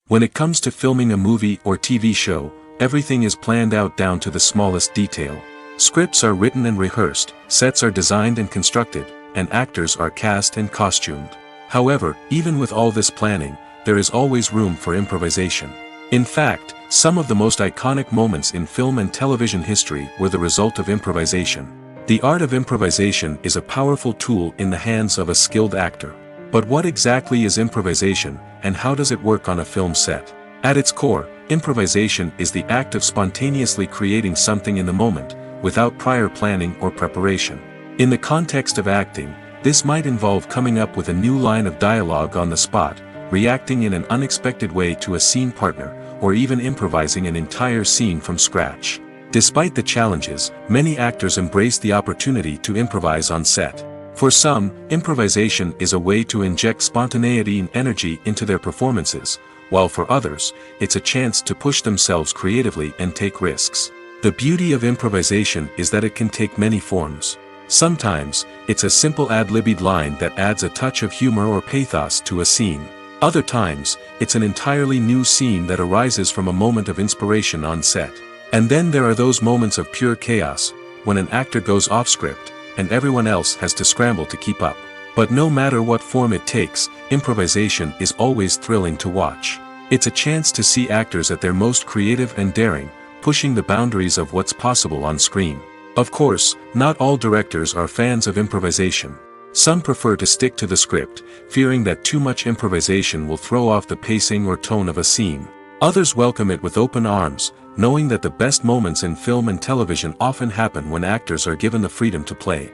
When it comes to filming a movie or TV show, everything is planned out down to the smallest detail. Scripts are written and rehearsed, sets are designed and constructed, and actors are cast and costumed. However, even with all this planning, there is always room for improvisation. In fact, some of the most iconic moments in film and television history were the result of improvisation. The art of improvisation is a powerful tool in the hands of a skilled actor. But what exactly is improvisation, and how does it work on a film set? At its core, improvisation is the act of spontaneously creating something in the moment, without prior planning or preparation. In the context of acting, this might involve coming up with a new line of dialogue on the spot, reacting in an unexpected way to a scene partner, or even improvising an entire scene from scratch. Despite the challenges, many actors embrace the opportunity to improvise on set. For some, improvisation is a way to inject spontaneity and energy into their performances, while for others, it's a chance to push themselves creatively and take risks. The beauty of improvisation is that it can take many forms. Sometimes, it's a simple ad-libbed line that adds a touch of humor or pathos to a scene. Other times, it's an entirely new scene that arises from a moment of inspiration on set. And then there are those moments of pure chaos, when an actor goes off script, and everyone else has to scramble to keep up. But no matter what form it takes, improvisation is always thrilling to watch. It's a chance to see actors at their most creative and daring, pushing the boundaries of what's possible on screen. Of course, not all directors are fans of improvisation. Some prefer to stick to the script, fearing that too much improvisation will throw off the pacing or tone of a scene. Others welcome it with open arms, knowing that the best moments in film and television often happen when actors are given the freedom to play.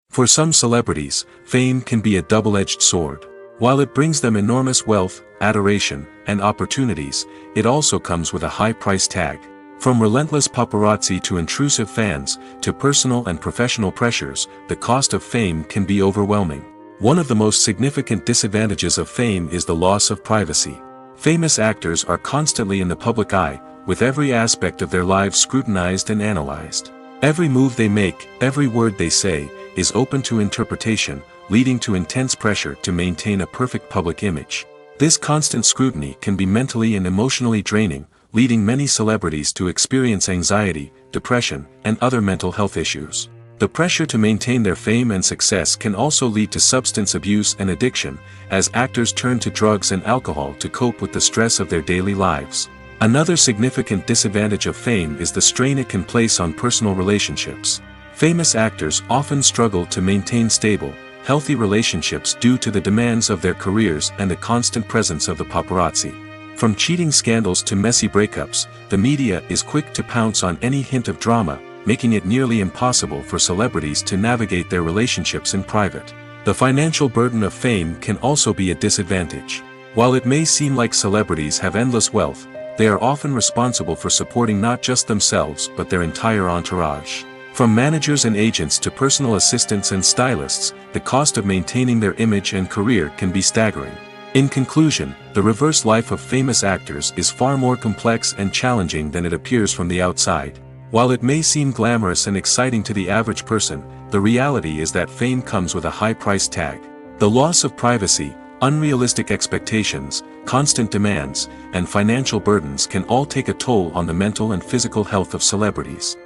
For some celebrities, fame can be a double-edged sword. While it brings them enormous wealth, adoration, and opportunities, it also comes with a high price tag. From relentless paparazzi to intrusive fans, to personal and professional pressures, the cost of fame can be overwhelming. One of the most significant disadvantages of fame is the loss of privacy. Famous actors are constantly in the public eye, with every aspect of their lives scrutinized and analyzed. Every move they make, every word they say, is open to interpretation, leading to intense pressure to maintain a perfect public image. This constant scrutiny can be mentally and emotionally draining, leading many celebrities to experience anxiety, depression, and other mental health issues. The pressure to maintain their fame and success can also lead to substance abuse and addiction, as actors turn to drugs and alcohol to cope with the stress of their daily lives. Another significant disadvantage of fame is the strain it can place on personal relationships. Famous actors often struggle to maintain stable, healthy relationships due to the demands of their careers and the constant presence of the paparazzi. From cheating scandals to messy breakups, the media is quick to pounce on any hint of drama, making it nearly impossible for celebrities to navigate their relationships in private. The financial burden of fame can also be a disadvantage. While it may seem like celebrities have endless wealth, they are often responsible for supporting not just themselves but their entire entourage. From managers and agents to personal assistants and stylists, the cost of maintaining their image and career can be staggering. In conclusion, the reverse life of famous actors is far more complex and challenging than it appears from the outside. While it may seem glamorous and exciting to the average person, the reality is that fame comes with a high price tag. The loss of privacy, unrealistic expectations, constant demands, and financial burdens can all take a toll on the mental and physical health of celebrities.